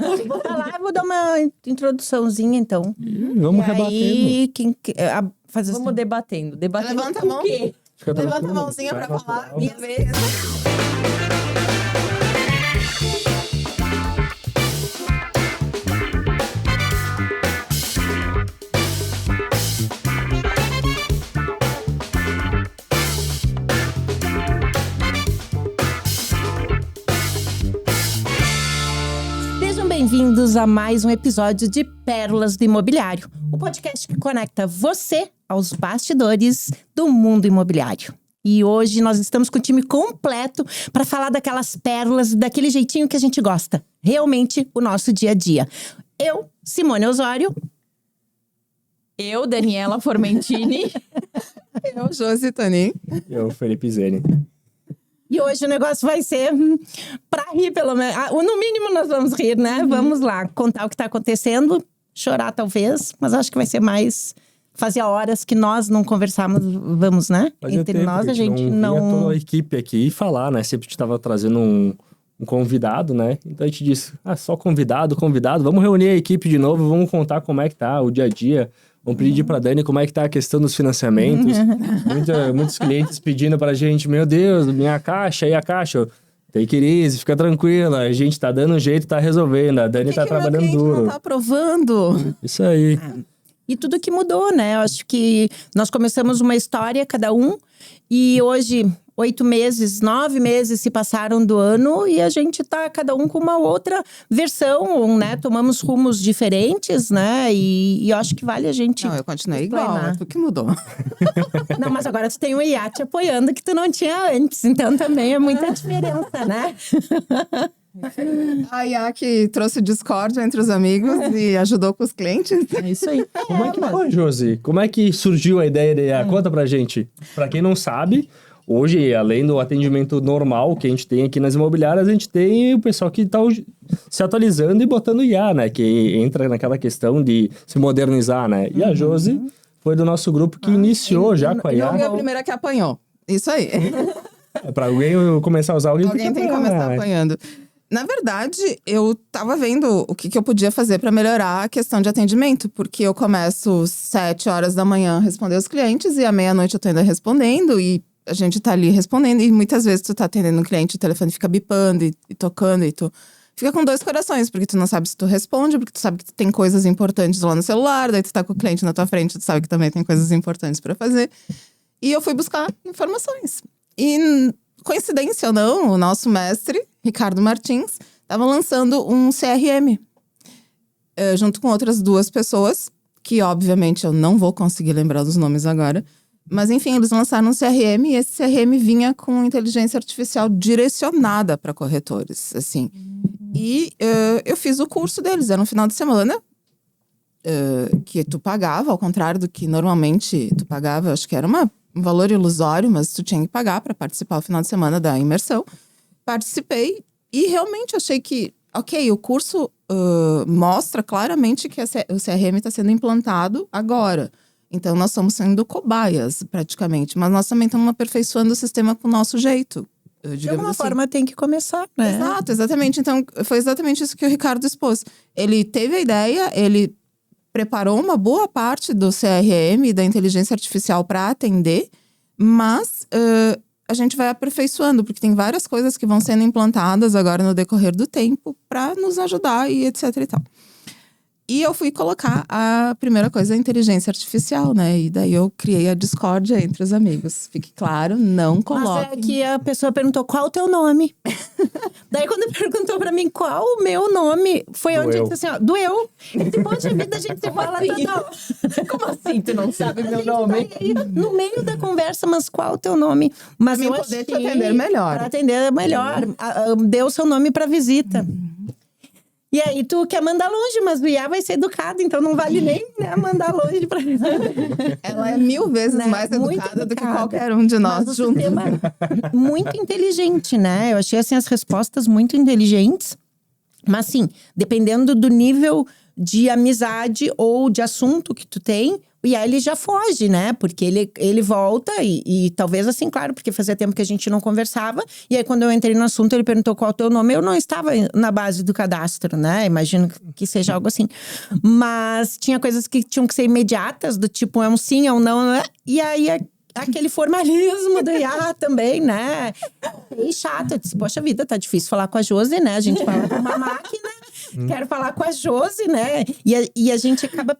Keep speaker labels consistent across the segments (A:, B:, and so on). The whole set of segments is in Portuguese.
A: Vou falar, vou dar uma introduçãozinha, então.
B: Vamos
A: e aí,
B: rebatendo.
A: Vamos debatendo.
C: Levanta a mão. Levanta a mãozinha pra falar. Minha vez.
A: Bem-vindos a mais um episódio de Pérolas do Imobiliário, o podcast que conecta você aos bastidores do mundo imobiliário. E hoje nós estamos com o time completo para falar daquelas pérolas, daquele jeitinho que a gente gosta, realmente o nosso dia a dia. Eu, Simone Osório.
D: Eu, Daniela Formentini.
C: Eu, Josi Tonin.
B: Eu, Felipe Zene.
A: E hoje o negócio vai ser pra rir, pelo menos. No mínimo nós vamos rir, né? Vamos lá, contar o que tá acontecendo. Chorar talvez, mas acho que vai ser mais... Fazia horas que nós não conversávamos, vamos, né?
B: Fazia
A: Entre
B: tempo
A: nós
B: que
A: a gente
B: não...
A: não...
B: toda a equipe aqui e falar, né? Sempre a gente tava trazendo um convidado, né? Então a gente disse, só convidado. Vamos reunir a equipe de novo, vamos contar como é que tá o dia a dia. Vamos pedir pra Dani como é que tá a questão dos financiamentos. Muitos clientes pedindo pra gente, meu Deus, minha caixa, e a caixa? Take it easy, fica tranquila, a gente tá dando um jeito, tá resolvendo, a Dani tá trabalhando duro.
C: Não tá aprovando.
B: Isso aí.
A: E tudo que mudou, né? Eu acho que nós começamos uma história, cada um, e hoje, 8 meses, 9 meses se passaram do ano e a gente tá cada um com uma outra versão, né? Tomamos rumos diferentes, né? E eu acho que vale a gente...
C: Não, eu continuei igual, é tu que mudou.
A: Não, mas agora tu tem um IA te apoiando que tu não tinha antes, então também é muita diferença, né?
C: A IA que trouxe discórdia entre os amigos e ajudou com os clientes.
A: É isso aí.
B: Como é que foi, Josi? Como é que surgiu a ideia da IA? Conta pra gente. Pra quem não sabe, hoje, além do atendimento normal que a gente tem aqui nas imobiliárias, a gente tem o pessoal que tá se atualizando e botando IA, né? Que entra naquela questão de se modernizar, né? E a Josi foi do nosso grupo que iniciou já com a IA.
C: Não foi a primeira que apanhou. Isso aí.
B: Pra alguém começar a usar, alguém
C: tem que começar apanhando. Na verdade, eu tava vendo o que eu podia fazer para melhorar a questão de atendimento, porque eu começo 7 horas da manhã a responder os clientes e à meia-noite eu tô ainda respondendo e a gente tá ali respondendo e muitas vezes tu tá atendendo um cliente, o telefone fica bipando e tocando e tu fica com 2 corações, porque tu não sabe se tu responde, porque tu sabe que tu tem coisas importantes lá no celular, daí tu tá com o cliente na tua frente, tu sabe que também tem coisas importantes para fazer. E eu fui buscar informações. E coincidência ou não, o nosso mestre, Ricardo Martins, estava lançando um CRM. Junto com outras 2 pessoas, que obviamente eu não vou conseguir lembrar dos nomes agora. Mas enfim, eles lançaram um CRM e esse CRM vinha com inteligência artificial direcionada para corretores, assim. E eu fiz o curso deles, era no final de semana, que tu pagava, ao contrário do que normalmente tu pagava, acho que era um valor ilusório, mas tu tinha que pagar para participar no final de semana da imersão. Participei e realmente achei que, o curso mostra claramente que o CRM está sendo implantado agora. Então, nós estamos sendo cobaias, praticamente. Mas nós também estamos aperfeiçoando o sistema com o nosso jeito.
A: De alguma forma tem que começar, né?
C: Exato, exatamente. Então, foi exatamente isso que o Ricardo expôs. Ele teve a ideia, ele preparou uma boa parte do CRM e da inteligência artificial para atender, mas a gente vai aperfeiçoando, porque tem várias coisas que vão sendo implantadas agora no decorrer do tempo para nos ajudar e etc e tal. E eu fui colocar a primeira coisa, a inteligência artificial, né? E daí eu criei a discórdia entre os amigos. Fique claro, não coloquem.
A: Mas é que a pessoa perguntou, qual o teu nome? Daí quando perguntou pra mim qual o meu nome, foi onde eu disse assim, doeu. Eu disse, poxa vida, a gente se fala total.
D: Como assim, tu não sabe meu nome?
A: Aí, no meio da conversa, mas qual o teu nome? Mas
C: pra
A: eu
C: poder
A: achei,
C: te atender melhor.
A: Pra atender melhor. Deu o seu nome pra visita. E aí, tu quer mandar longe, mas o IA vai ser educado, então não vale nem, né, mandar longe pra
C: Ela é 1000 vezes mais educada do que qualquer um de nós
A: mas
C: juntos.
A: Muito inteligente, né? Eu achei, assim, as respostas muito inteligentes. Mas, assim, dependendo do nível de amizade ou de assunto que tu tem. E aí ele já foge, né? Porque ele volta e talvez assim, claro, porque fazia tempo que a gente não conversava. E aí quando eu entrei no assunto, ele perguntou qual é o teu nome. Eu não estava na base do cadastro, né? Imagino que seja algo assim. Mas tinha coisas que tinham que ser imediatas, do tipo, é um sim, é um não, né? E aí aquele formalismo do IA também, né? E chato. Eu disse, poxa vida, tá difícil falar com a Josi, né? A gente fala com uma máquina, quero falar com a Josi, né? E a gente acaba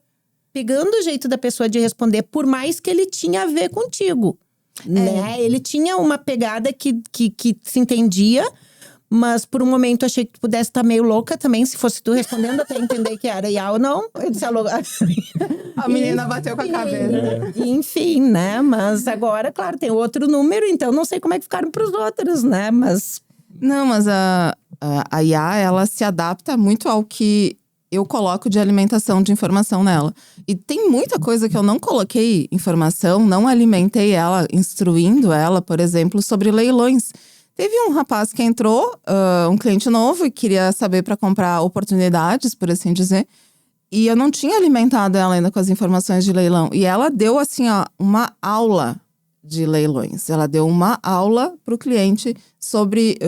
A: pegando o jeito da pessoa de responder, por mais que ele tinha a ver contigo, né? Ele tinha uma pegada que se entendia, mas por um momento achei que tu pudesse estar meio louca também, se fosse tu respondendo, até entender que era IA ou não. Eu disse,
C: A menina bateu com a cabeça.
A: Enfim, né? Mas agora, claro, tem outro número, então não sei como é que ficaram pros outros, né? Mas…
C: Não, mas a IA, ela se adapta muito ao que eu coloco de alimentação de informação nela. E tem muita coisa que eu não coloquei informação, não alimentei ela, instruindo ela, por exemplo, sobre leilões. Teve um rapaz que entrou, um cliente novo, e queria saber para comprar oportunidades, por assim dizer. E eu não tinha alimentado ela ainda com as informações de leilão. E ela deu, assim, ó, uma aula de leilões. Ela deu uma aula para o cliente sobre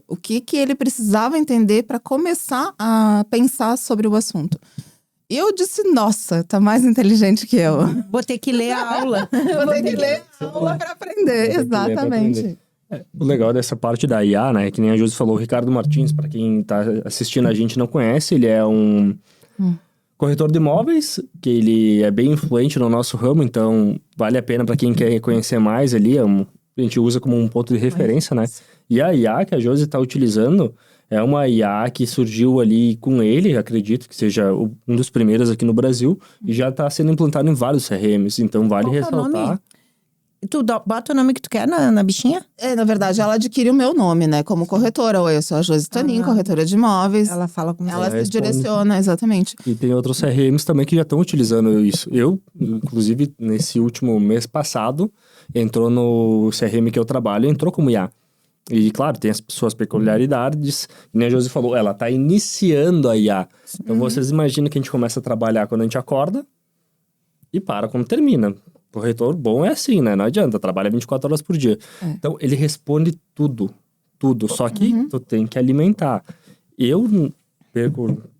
C: o que ele precisava entender para começar a pensar sobre o assunto. E eu disse, nossa, tá mais inteligente que eu.
A: Vou ter que ler a aula.
C: Vou ter que ler a aula para aprender, exatamente.
B: O legal dessa parte da IA, né, que nem a Josi falou, o Ricardo Martins, para quem tá assistindo a gente não conhece, ele é um corretor de imóveis, que ele é bem influente no nosso ramo, então vale a pena para quem quer conhecer mais ali, a gente usa como um ponto de referência, né? E a IA que a Josi está utilizando é uma IA que surgiu ali com ele, acredito que seja um dos primeiros aqui no Brasil, e já está sendo implantado em vários CRMs, então vale
A: Qual que é o
B: ressaltar.
A: nome? Tu bota o nome que tu quer na bichinha?
C: Na verdade, ela adquire o meu nome, né? Como corretora. Oi, eu sou a Josi Tonin, corretora de imóveis.
A: Ela fala como
C: Ela se
B: responde.
C: direciona, exatamente.
B: E tem outros CRMs também que já estão utilizando isso. Eu, inclusive, nesse último mês passado, entrou no CRM que eu trabalho, entrou como IA. E, claro, tem as suas peculiaridades. E nem a Josi falou, ela está iniciando a IA. Então, vocês imaginam que a gente começa a trabalhar quando a gente acorda e para quando termina. Corretor bom é assim, né? Não adianta, trabalha 24 horas por dia. Então, ele responde tudo. Só que tu tem que alimentar. Eu,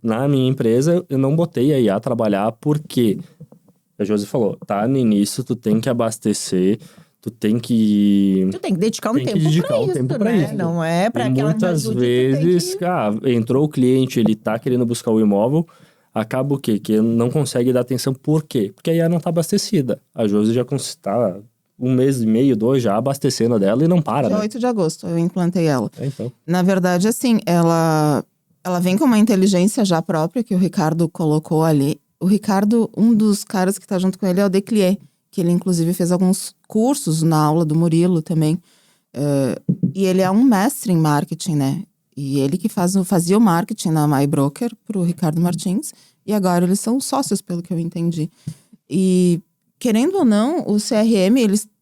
B: na minha empresa, eu não botei a IA a trabalhar porque a Josi falou, tá no início, tu tem que abastecer, tu tem que
A: dedicar um tempo
B: dedicar
A: pra
B: um
A: isso,
B: tempo pra
A: né?
B: isso.
A: Não é pra
B: E
A: aquela
B: muitas
A: ajuda,
B: vezes, entrou o cliente, ele tá querendo buscar o imóvel, acaba o quê? Que não consegue dar atenção. Por quê? Porque a IA não tá abastecida. A Josi já está 1 mês e meio, 2 já abastecendo dela e não para,
C: Dia
B: né?
C: 8 de agosto, eu implantei ela.
B: Então.
C: Na verdade, assim, ela vem com uma inteligência já própria que o Ricardo colocou ali. O Ricardo, um dos caras que tá junto com ele é o Declier, que ele inclusive fez alguns cursos na aula do Murilo também. E ele é um mestre em marketing, né? E ele que fazia o marketing na MyBroker pro Ricardo Martins. E agora eles são sócios, pelo que eu entendi. E, querendo ou não, o CRM,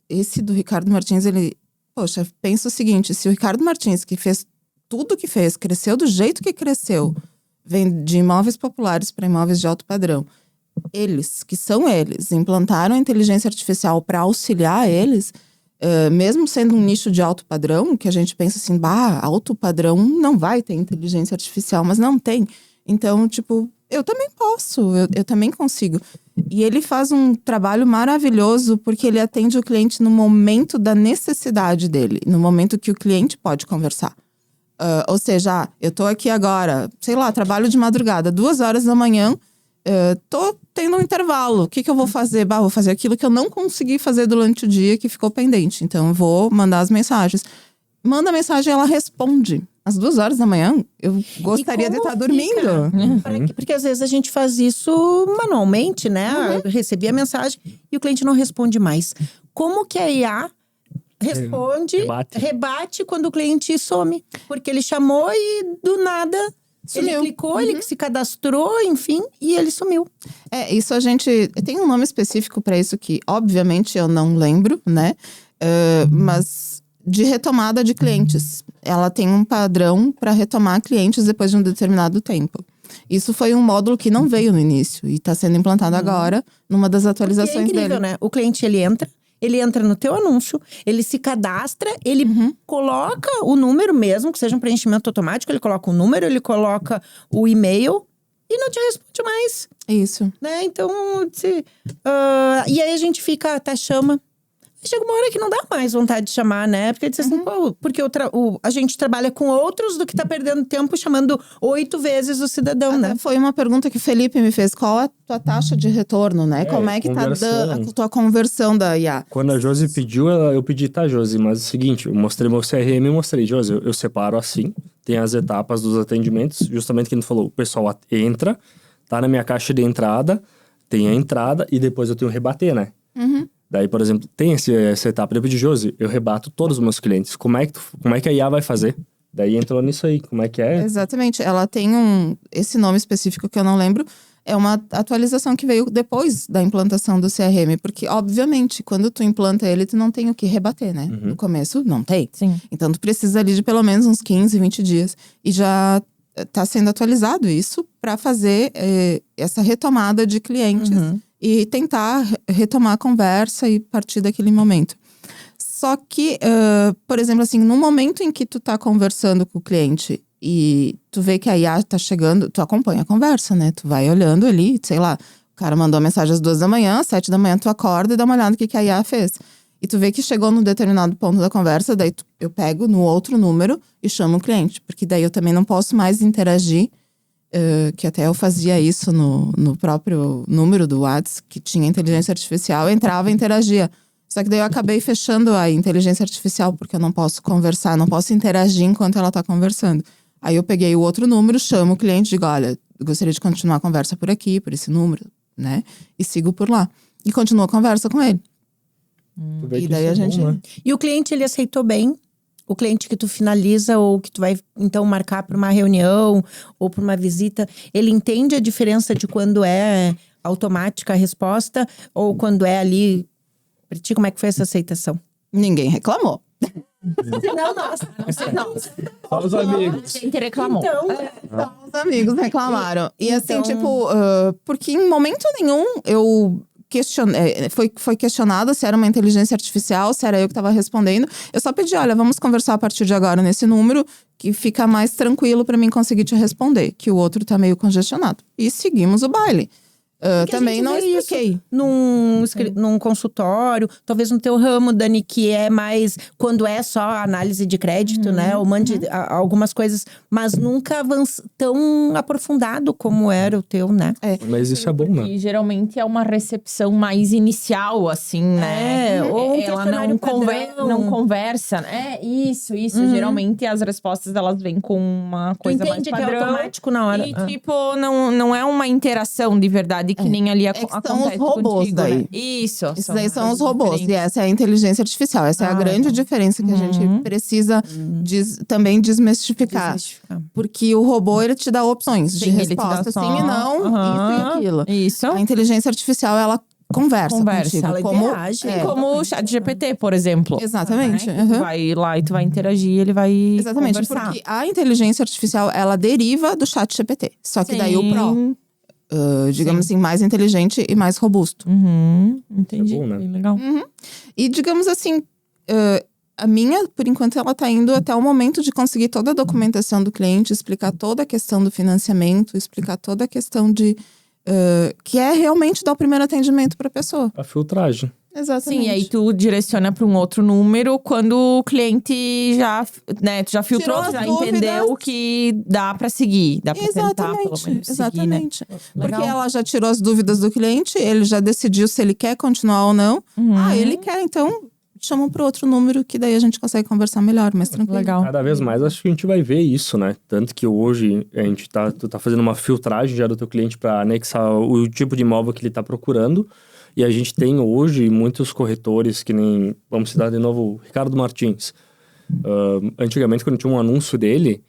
C: esse do Ricardo Martins, ele… Poxa, pensa o seguinte, se o Ricardo Martins, que fez tudo que fez, cresceu do jeito que cresceu, vem de imóveis populares para imóveis de alto padrão, eles implantaram a inteligência artificial para auxiliar eles… mesmo sendo um nicho de alto padrão, que a gente pensa assim, alto padrão não vai ter inteligência artificial, mas não tem. Então, tipo, eu também posso, eu também consigo. E ele faz um trabalho maravilhoso porque ele atende o cliente no momento da necessidade dele, no momento que o cliente pode conversar. Ou seja, eu tô aqui agora, sei lá, trabalho de madrugada, 2 horas da manhã, tô tendo um intervalo. O que eu vou fazer? Vou fazer aquilo que eu não consegui fazer durante o dia, que ficou pendente. Então, eu vou mandar as mensagens. Manda a mensagem e ela responde. Às 2 horas da manhã, eu gostaria de estar dormindo.
A: Porque às vezes a gente faz isso manualmente, né? Eu recebi a mensagem e o cliente não responde mais. Como que a IA responde, rebate quando o cliente some? Porque ele chamou e do nada…
C: Sumiu.
A: Ele clicou, ele se cadastrou, enfim, e ele sumiu.
C: Isso a gente… Tem um nome específico para isso que, obviamente, eu não lembro, né? Mas de retomada de clientes. Ela tem um padrão para retomar clientes depois de um determinado tempo. Isso foi um módulo que não veio no início e está sendo implantado agora numa das
A: Porque é
C: atualizações
A: incrível,
C: dele.
A: né? O cliente, ele entra no teu anúncio, ele se cadastra, ele coloca o número mesmo, que seja um preenchimento automático, ele coloca o número, ele coloca o e-mail e não te responde mais,
C: Isso.
A: né? Então, e aí a gente fica, até chama. Chega uma hora que não dá mais vontade de chamar, né? Porque diz assim, pô, porque a gente trabalha com outros do que tá perdendo tempo chamando 8 vezes o cidadão, né?
C: Foi uma pergunta que o Felipe me fez. Qual a tua taxa de retorno, né? Como é que tá
B: conversão.
C: a tua conversão da IA?
B: Quando a Josi pediu, eu pedi, tá, Josi, mas é o seguinte, eu mostrei meu CRM e mostrei, Josi, eu separo assim, tem as etapas dos atendimentos, justamente que ele falou, o pessoal entra, tá na minha caixa de entrada, tem a entrada e depois eu tenho que rebater, né? Daí, por exemplo, tem essa etapa. Eu pedi, Josi, eu rebato todos os meus clientes. Como é que a IA vai fazer? Daí entrou nisso aí. Como é que é?
C: Exatamente. Ela tem esse nome específico que eu não lembro. É uma atualização que veio depois da implantação do CRM. Porque, obviamente, quando tu implanta ele, tu não tem o que rebater, né? No começo, não tem.
D: Sim.
C: Então, tu precisa ali de pelo menos uns 15, 20 dias. E já tá sendo atualizado isso para fazer essa retomada de clientes. E tentar retomar a conversa e partir daquele momento. Só que, por exemplo, assim, no momento em que tu tá conversando com o cliente e tu vê que a IA tá chegando, tu acompanha a conversa, né? Tu vai olhando ali, sei lá, o cara mandou a mensagem às 2 da manhã, às 7 da manhã tu acorda e dá uma olhada no que a IA fez. E tu vê que chegou num determinado ponto da conversa, daí eu pego no outro número e chamo o cliente. Porque daí eu também não posso mais interagir. Que até eu fazia isso no próprio número do WhatsApp, que tinha inteligência artificial, eu entrava e interagia. Só que daí eu acabei fechando a inteligência artificial, porque eu não posso conversar, não posso interagir enquanto ela tá conversando. Aí eu peguei o outro número, chamo o cliente e digo, olha, eu gostaria de continuar a conversa por aqui, por esse número, né? E sigo por lá. E continuo a conversa com ele.
B: Tu vê
C: E
B: que
C: daí
B: isso
C: a
B: é bom,
C: gente...
B: né?
A: E o cliente, ele aceitou bem? O cliente que tu finaliza ou que tu vai, então, marcar para uma reunião ou para uma visita, ele entende a diferença de quando é automática a resposta ou quando é ali... Pra ti, como é que foi essa aceitação?
C: Ninguém reclamou.
A: Não, nossa.
B: Só os amigos.
D: A gente reclamou.
A: Então,
C: Só os amigos reclamaram. E assim,
A: Então-
C: tipo, porque em momento nenhum eu questionei, foi questionado se era uma inteligência artificial, se era eu que estava respondendo. Eu só pedi, olha, vamos conversar a partir de agora nesse número, que fica mais tranquilo para mim conseguir te responder, que o outro tá meio congestionado. E seguimos o baile.
A: Porque a
C: Também
A: gente
C: não
A: vê isso
C: expliquei.
A: num consultório, talvez no teu ramo, Dani, que é mais quando é só análise de crédito, né? Ou mande algumas coisas, mas nunca tão aprofundado como era o teu, né?
B: Mas isso é bom, né?
D: E geralmente é uma recepção mais inicial, assim, né?
A: Ou um
D: Ela
A: questionário padrão.
D: não conversa. Isso. Geralmente as respostas, elas vêm com uma
A: Tu
D: coisa mais
A: entende que é
D: padrão.
A: automático na hora.
D: E, tipo, não é uma interação de verdade que nem ali
C: que
D: acontece
C: são os robôs
D: contigo,
C: daí.
D: né? Isso.
C: Esses daí são os robôs. E
D: diferentes.
C: essa é a inteligência artificial. Essa é a grande diferença que a gente precisa também desmistificar. Porque o robô, ele te dá opções de
D: Sim, ele te dá
C: resposta.
D: só-
C: Sim e não, isso e aquilo.
D: Isso.
C: A inteligência artificial, ela conversa contigo.
A: ela
C: como,
A: interage.
D: Como o chat GPT, por exemplo.
C: Exatamente.
D: Né? Que tu vai lá e tu vai interagir, ele vai
C: Exatamente,
D: conversar.
C: porque a inteligência artificial, ela deriva do chat GPT. Só que daí o Pro, digamos assim, mais inteligente e mais robusto.
D: Entendi.
B: É bom, né?
D: Bem legal.
C: E digamos assim, a minha, por enquanto, ela tá indo até o momento de conseguir toda a documentação do cliente, explicar toda a questão do financiamento, explicar toda a questão de... que é realmente dar o primeiro atendimento para a pessoa.
B: A filtragem.
C: Exatamente.
D: Sim, e aí tu direciona para um outro número quando o cliente já, né, tu já filtrou,
C: Tirou
D: tu
C: as
D: já entendeu
C: dúvidas.
D: que dá para seguir, dá para tentar pelo
C: Exatamente,
D: menos seguir, né?
C: exatamente.
D: Legal.
C: Porque ela já tirou as dúvidas do cliente, ele já decidiu se ele quer continuar ou não. Ele quer, então chama para outro número que daí a gente consegue conversar melhor, mais tranquilo.
D: Legal.
B: Cada vez mais acho que a gente vai ver isso, né? Tanto que hoje tu tá fazendo uma filtragem já do teu cliente para anexar o tipo de imóvel que ele tá procurando. E a gente tem hoje muitos corretores que nem... Vamos citar de novo o Ricardo Martins. Antigamente, quando tinha um anúncio dele,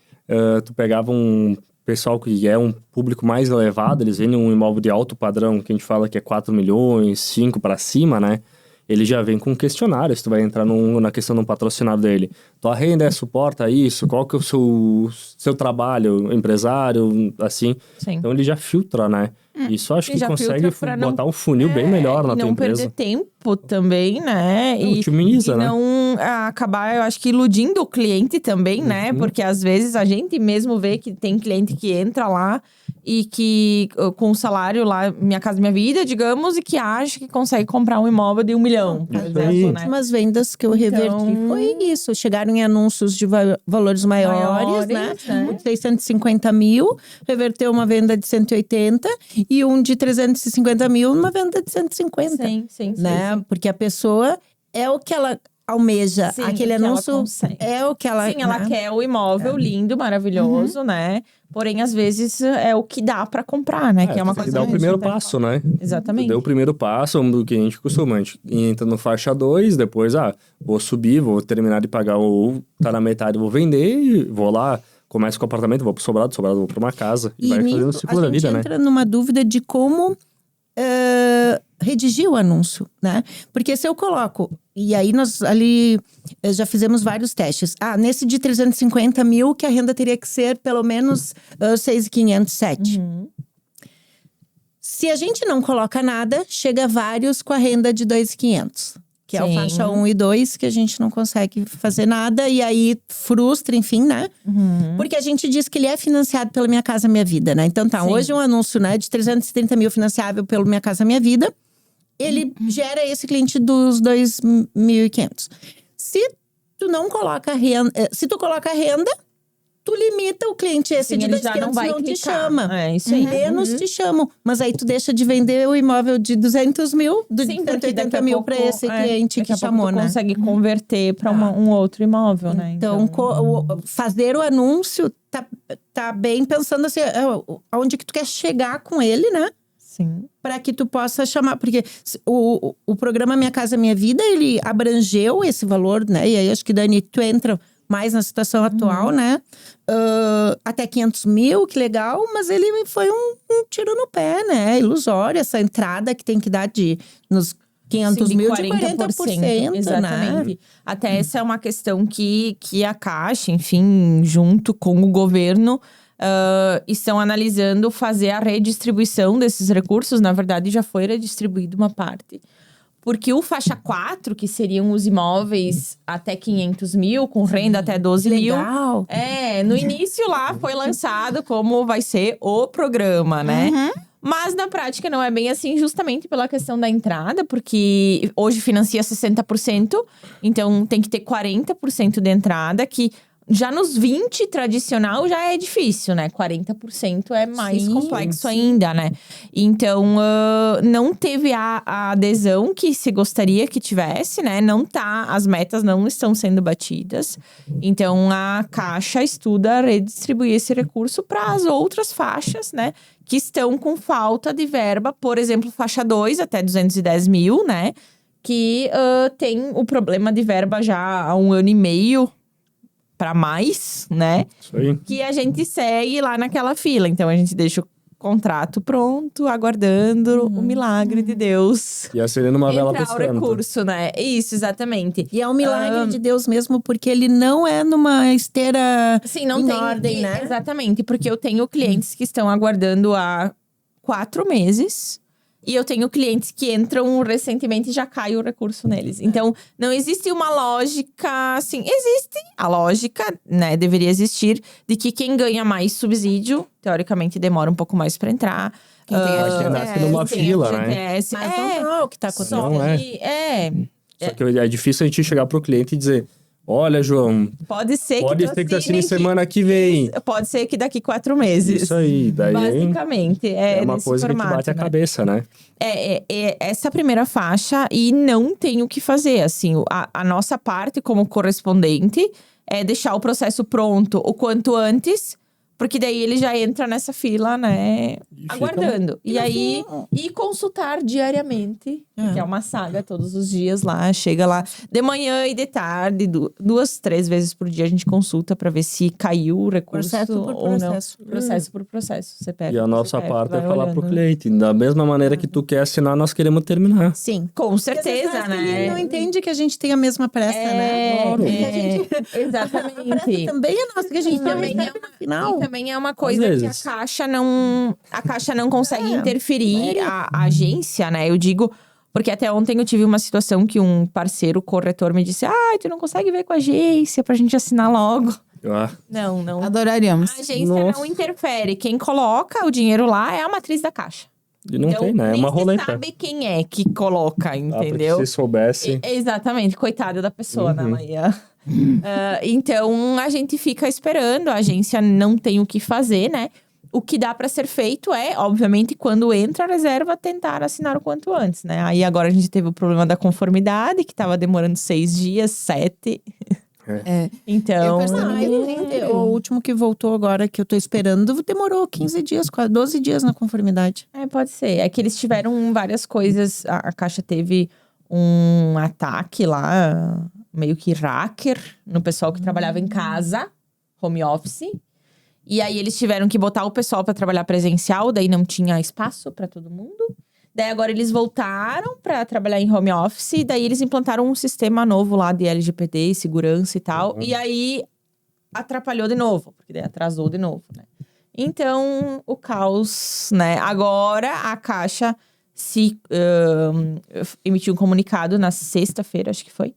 B: tu pegava um pessoal que é um público mais elevado, eles vendem um imóvel de alto padrão, que a gente fala que é 4 milhões, 5 para cima, né? ele já vem com um questionário, se tu vai entrar na questão de um patrocinado dele. Tua renda suporta isso? Qual que é o seu trabalho, empresário, assim?
D: Sim.
B: Então ele já filtra, né? Isso acho
D: Ele
B: que
D: já
B: consegue
D: filtra pra
B: botar um funil bem melhor na
D: e
B: tua
D: não
B: empresa.
D: perder tempo também, né?
B: Não, otimiza,
D: e
B: né?
D: não acabar, eu acho que iludindo o cliente também, né? Porque às vezes a gente mesmo vê que tem cliente que entra lá e que com o salário lá, Minha Casa Minha Vida, digamos, e que acha que consegue comprar um imóvel de 1 milhão, por
B: Isso
D: exemplo,
B: aí.
D: né?
A: As últimas vendas que eu reverti foi isso. Chegaram em anúncios de valores maiores, né?
D: né?
A: 650 mil, reverteu uma venda de 180 e um de 350 mil, uma venda de 150.
D: Sim.
A: Né? Porque a pessoa é o que ela almeja.
D: Sim,
A: Aquele
D: o que ela
A: anúncio
D: consegue.
A: é o que ela...
D: Sim, ela
A: né?
D: quer o imóvel lindo, maravilhoso, né? Porém, às vezes, é o que dá pra comprar, né? Que é uma
B: tem
D: coisa
B: que dar o
D: que
B: primeiro
D: super-
B: passo, né?
D: Exatamente.
B: Deu o primeiro passo, do que a gente costuma. A gente entra no faixa 2, depois, vou subir, vou terminar de pagar, ou tá na metade, vou vender, vou lá, começo com o apartamento, vou pro sobrado vou pra uma casa. E vai fazendo o
A: nisso,
B: ciclo da vida,
A: a gente
B: né?
A: entra numa dúvida de como redigir o anúncio, né? Porque se eu coloco... E aí, nós ali já fizemos vários testes. Nesse de 350 mil, que a renda teria que ser pelo menos 6.500, 7. Se a gente não coloca nada, chega vários com a renda de 2.500. Que é o
D: Sim.
A: faixa 1 e 2, que a gente não consegue fazer nada. E aí, frustra, enfim, né? Porque a gente diz que ele é financiado pela Minha Casa Minha Vida, né? Então
D: Sim.
A: hoje um anúncio, né, de 330 mil financiável pelo Minha Casa Minha Vida. Ele gera esse cliente dos 2.500. Se tu não coloca renda, se tu coloca renda, tu limita o cliente esse
D: Sim,
A: de
D: ele já
A: 2.500,
D: não vai
A: te
D: clicar.
A: chama.
D: É, isso aí.
A: Menos te chamam. Mas aí tu deixa de vender o imóvel de 200 mil, de
D: Sim, porque daqui
A: 180
D: a
A: mil
D: pouco,
A: para esse cliente
D: daqui
A: que
D: a pouco
A: chamou,
D: tu
A: né?
D: consegue converter para um outro imóvel, né?
A: Então, fazer o anúncio tá bem pensando assim, aonde que tu quer chegar com ele, né?
D: Sim.
A: Para que tu possa chamar. Porque o programa Minha Casa Minha Vida, ele abrangeu esse valor, né? E aí, acho que, Dani, tu entra mais na situação atual, né? Até 500 mil, que legal. Mas ele foi um tiro no pé, né? Ilusório, essa entrada que tem que dar nos 500
D: Sim,
A: mil de 40%,
D: exatamente.
A: né?
D: Até essa é uma questão que a Caixa, enfim, junto com o governo, estão analisando fazer a redistribuição desses recursos. Na verdade, já foi redistribuída uma parte. Porque o faixa 4, que seriam os imóveis até 500 mil, com renda até 12 mil.
A: Legal.
D: No início lá foi lançado como vai ser o programa, né? Mas na prática não é bem assim, justamente pela questão da entrada, porque hoje financia 60%, então tem que ter 40% de entrada, que já nos 20 tradicional já é difícil, né? 40% é mais
A: Sim,
D: complexo ainda, né? Então, não teve a adesão que se gostaria que tivesse, né? As metas não estão sendo batidas. Então, a Caixa estuda redistribuir esse recurso para as outras faixas, né? Que estão com falta de verba. Por exemplo, faixa 2 até 210 mil, né? Que tem o problema de verba já há 1 ano e meio para mais, né?
B: Isso aí.
D: Que a gente segue lá naquela fila. Então, a gente deixa o contrato pronto, aguardando o milagre de Deus.
B: E acendendo uma vela pro
D: Entrar o
B: santo.
D: recurso, né? Isso, exatamente.
A: E é um milagre de Deus mesmo, porque ele não é numa esteira
D: Sim, não
A: em
D: tem
A: ordem, né?
D: Exatamente, porque eu tenho clientes que estão aguardando há 4 meses. E eu tenho clientes que entram recentemente e já cai o recurso neles. Então, não existe uma lógica, assim… Existe a lógica, né? Deveria existir, de que quem ganha mais subsídio, teoricamente, demora um pouco mais para entrar.
A: Quem tem
B: Mas que nasce numa fila, né?
A: Mas não é o que tá acontecendo.
B: Não é. Só que é difícil a gente chegar pro cliente e dizer: olha, João,
D: Pode ser
B: pode ser que tu assine semana que vem.
D: Pode ser que daqui 4 meses.
B: Isso aí, daí
D: Basicamente,
B: é uma
D: nesse
B: coisa
D: formato,
B: que te bate a
D: né?
B: cabeça, né?
D: Essa primeira faixa, e não tem o que fazer, assim. A nossa parte como correspondente é deixar o processo pronto o quanto antes, Porque daí ele já entra nessa fila, né?
B: fica-
D: Aguardando. E aí, e consultar diariamente. Que é uma saga todos os dias lá. Chega lá de manhã e de tarde. 2, 3 vezes por dia a gente consulta pra ver se caiu o recurso
A: Processo por
D: ou não.
A: processo.
D: Processo por processo. Você pega.
B: E a
D: o
B: nossa
D: CPF,
B: parte é
D: vai
B: falar pro
D: olhando.
B: cliente. Da mesma maneira que tu quer assinar, nós queremos terminar.
A: Sim.
D: Com
A: Porque às
D: certeza,
A: vezes Ele
D: né?
A: não entende que a gente tem a mesma pressa, né?
B: Claro.
A: Porque a gente... A pressa
D: Exatamente.
A: também é nossa, que a gente
D: também
A: recebe no final.
D: E também é uma coisa que
B: vezes.
D: a Caixa não consegue interferir a agência, né? Eu digo, porque até ontem eu tive uma situação que um parceiro corretor me disse: tu não consegue ver com a agência pra gente assinar logo.
B: Ah,
D: Não.
C: Adoraríamos.
D: A agência
B: Nossa.
D: não interfere. Quem coloca o dinheiro lá é a matriz da Caixa.
B: e não tem, né? É
D: nem
B: uma
D: se
B: roleta.
D: sabe quem é que coloca,
B: Ah,
D: entendeu?
B: porque se soubesse.
D: Exatamente, coitada da pessoa, né, Maia? Então, a gente fica esperando, a agência não tem o que fazer, né? O que dá pra ser feito é, obviamente, quando entra a reserva, tentar assinar o quanto antes, né? Aí agora a gente teve o problema da conformidade, que tava demorando 6 dias, 7.
C: É.
D: Então,
C: Eu percebi
A: O último que voltou agora, que eu tô esperando, demorou 15 dias, quase 12 dias na conformidade.
D: pode ser. É que eles tiveram várias coisas. A Caixa teve um ataque lá, meio que hacker, no pessoal que trabalhava em casa, home office. E aí eles tiveram que botar o pessoal pra trabalhar presencial, daí não tinha espaço pra todo mundo. Daí agora eles voltaram pra trabalhar em home office, e daí eles implantaram um sistema novo lá de LGPD, segurança e tal. E aí atrapalhou de novo, porque daí atrasou de novo, né? Então, o caos, né? Agora a Caixa emitiu um comunicado na sexta-feira, acho que foi,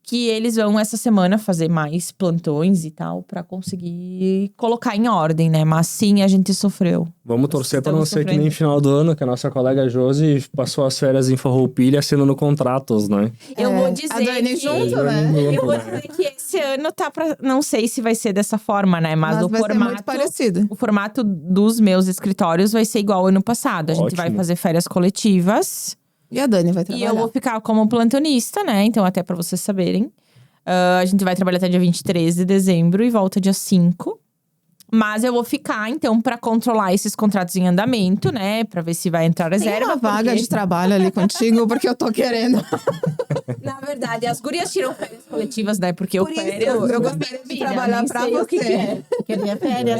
D: que eles vão essa semana fazer mais plantões e tal pra conseguir colocar em ordem, né? Mas sim, a gente sofreu.
B: Vamos torcer pra não
D: Estamos
B: ser que
D: sofrendo.
B: nem final do ano, que a nossa colega Josi passou as férias em Farroupilha assinando contratos, né?
D: Eu
C: É,
D: vou
C: a
D: dizer
C: Dani
D: que...
C: junto, né?
D: Eu vou dizer que esse ano tá pra... Não sei se vai ser dessa forma, né? Mas o
C: vai ser muito
D: formato...
C: parecido.
D: O formato dos meus escritórios vai ser igual ao ano passado. A gente vai
B: Ótimo.
D: fazer férias coletivas.
C: E a Dani vai
D: E
C: trabalhar.
D: eu vou ficar como plantonista, né? Então, até pra vocês saberem. A gente vai trabalhar até dia 23 de dezembro e volta dia 5. Mas eu vou ficar, então, pra controlar esses contratos em andamento, né? Pra ver se vai entrar
C: Tem
D: reserva.
C: uma vaga
D: porque,
C: de trabalho ali contigo, porque eu tô querendo.
D: na verdade, as gurias tiram férias coletivas, né? Porque
C: Por
D: o
C: isso,
D: férias...
C: eu gostaria de trabalhar
D: nem
C: pra
D: sei o que
C: você.
D: que é.
A: Queria férias.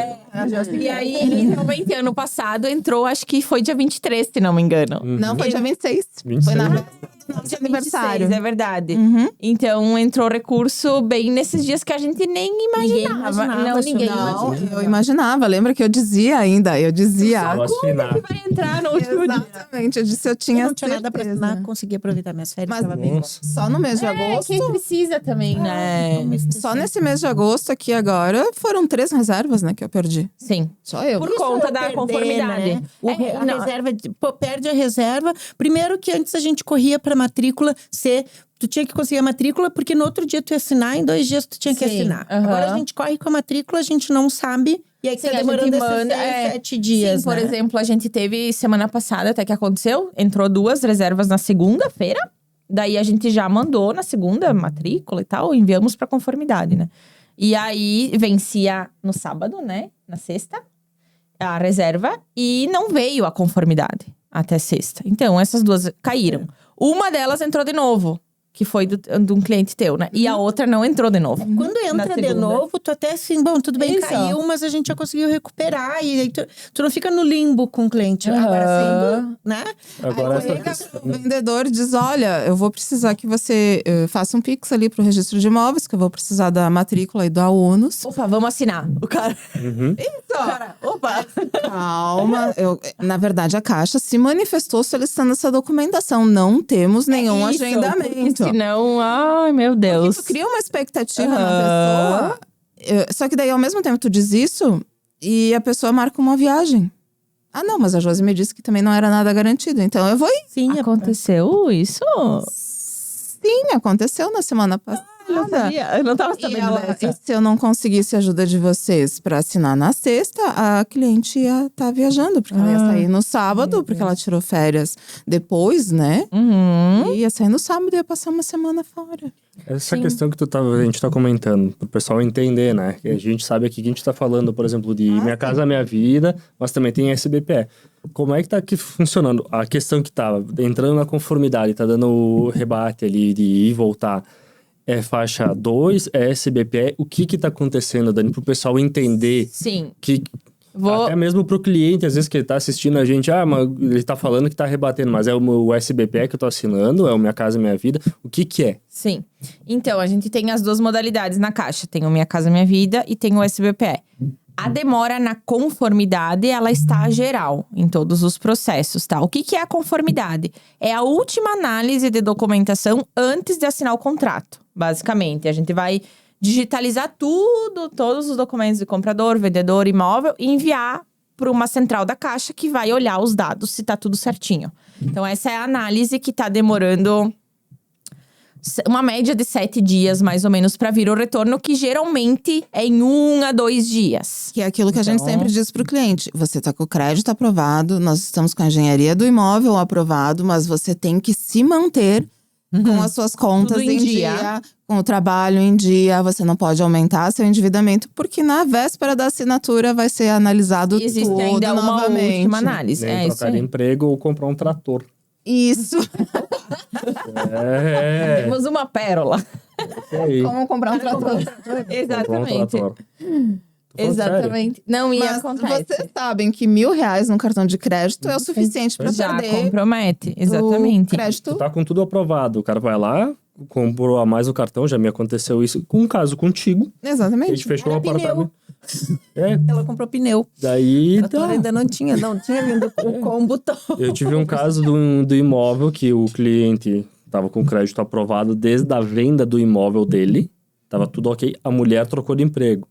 D: E aí, literalmente, ano passado entrou, acho que foi dia 23, se não me engano.
C: Não, foi dia 26.
B: 26.
C: Foi na véspera do nosso
D: Dia
C: aniversário.
D: 26, é verdade.
C: Uhum.
D: Então, entrou recurso bem nesses dias que a gente nem imaginava. Não,
A: isso,
D: ninguém
C: Não,
D: imaginava.
C: eu imaginava. Lembra que eu dizia ainda? Eu dizia.
B: Vou assinar.
D: Vai entrar no último dia.
C: Exatamente, eu disse eu
A: Eu
C: tinha
A: não tinha nada pra
C: certeza.
A: assinar, consegui aproveitar minhas férias.
C: Mas
A: Tava bem.
B: Nossa.
C: só no mês de
D: É,
C: agosto.
D: quem precisa também, né?
C: Só nesse mês de agosto aqui agora, foram 3 reservas, né, que eu perdi.
D: Sim.
C: Só eu.
D: Por conta da
A: Perder,
D: conformidade.
A: né? A
D: não.
A: reserva, perde a reserva. Primeiro que antes a gente corria pra matrícula ser... Tu tinha que conseguir a matrícula, porque no outro dia tu ia assinar, em 2 dias tu tinha que
D: Sim,
A: assinar.
D: aham.
A: Agora a gente corre com a matrícula, a gente não sabe. E aí
D: Sim,
A: tá
D: a
A: demorando
D: gente
A: esses
D: manda,
A: 7 dias,
D: Sim, por
A: né?
D: exemplo, a gente teve semana passada, até que aconteceu, entrou 2 reservas na segunda-feira. Daí a gente já mandou na segunda matrícula e tal, enviamos pra conformidade, né? E aí vencia no sábado, né? Na sexta, a reserva. E não veio a conformidade até sexta. Então, essas 2 caíram. Uma delas entrou de novo, que foi de um cliente teu, né? E a outra não entrou de novo.
A: Quando entra de
D: segunda.
A: novo, tu até assim, bom, tudo bem,
D: Isso.
A: caiu, mas a gente já conseguiu recuperar. E aí tu não fica no limbo com o cliente.
D: Aham.
A: Agora sendo, né?
B: Agora
C: Aí
B: essa
C: o vendedor diz, olha, eu vou precisar que você faça um Pix ali pro registro de imóveis, que eu vou precisar da matrícula e da ONUS.
D: Opa, vamos assinar. O cara. Opa!
C: Calma. Na verdade, a Caixa se manifestou solicitando essa documentação. Não temos nenhum
D: Isso,
C: agendamento.
D: Senão, ai meu
C: Porque
D: Deus.
C: tu cria uma expectativa
D: Aham.
C: na pessoa. Só que daí, ao mesmo tempo, tu diz isso e a pessoa marca uma viagem. Ah, não, mas a Josi me disse que também não era nada garantido. Então eu vou ir.
A: Sim,
D: Aconteceu isso?
C: Sim, aconteceu na semana passada.
D: Não sabia, eu não tava
C: E,
D: sabendo dessa.
C: e se eu não conseguisse a ajuda de vocês pra assinar na sexta, a cliente ia estar viajando, porque ela ia sair no sábado, porque ela tirou férias depois, né?
D: Uhum.
C: E ia sair no sábado e ia passar uma semana fora.
B: Essa questão que a gente tá comentando, pro pessoal entender, né? Que a gente sabe aqui que a gente tá falando, por exemplo, de Minha Casa Minha Vida, mas também tem SBPE. Como é que tá aqui funcionando? A questão que tá entrando na conformidade, tá dando o rebate ali de ir e voltar, é faixa 2, é SBPE. O que tá acontecendo, Dani, pro pessoal entender
D: Sim.
B: que... Até mesmo pro cliente, às vezes que ele tá assistindo a gente, mas ele tá falando que tá rebatendo, mas é o SBPE que eu tô assinando, é o Minha Casa Minha Vida. O que é?
D: Sim. Então, a gente tem as duas modalidades na Caixa. Tem o Minha Casa Minha Vida e tem o SBPE. A demora na conformidade, ela está geral em todos os processos, tá? O que é a conformidade? É a última análise de documentação antes de assinar o contrato, basicamente. A gente vai digitalizar tudo, todos os documentos de comprador, vendedor, imóvel e enviar para uma central da Caixa que vai olhar os dados se tá tudo certinho. Então, essa é a análise que tá demorando uma média de 7 dias, mais ou menos, para vir o retorno, que geralmente é em 1 a 2 dias.
C: Que é aquilo que a gente sempre diz pro cliente. Você tá com o crédito aprovado, nós estamos com a engenharia do imóvel aprovado, mas você tem que se manter com as suas contas
D: Tudo em
C: em dia, com o trabalho em dia. Você não pode aumentar seu endividamento, porque na véspera da assinatura vai ser analisado
D: Existe
C: tudo
D: ainda uma
C: novamente.
D: última análise.
B: Nem
D: É isso
B: trocar de
D: aí.
B: emprego ou comprar um trator.
C: Isso.
D: Temos uma pérola.
B: Isso aí.
C: Como comprar um trator.
B: Comprar um
D: Exatamente.
B: trator. Tô falando sério.
D: Exatamente. Não, e
C: Mas
D: acontece.
C: vocês sabem que R$1.000 num cartão de crédito é o suficiente pra
D: Já
C: perder
D: compromete.
C: o
D: Exatamente.
C: crédito.
B: Tu tá com tudo aprovado. O cara vai lá, comprou a mais o cartão, já me aconteceu isso com um caso contigo. A
C: Exatamente.
B: gente fechou um
A: Era pneu.
B: apartamento. É,
A: Ela comprou pneu.
B: daí.
A: A trator ainda não tinha vindo o combo todo.
B: Eu tive um caso do imóvel que o cliente tava com crédito aprovado desde a venda do imóvel dele. Tava tudo ok. A mulher trocou de emprego.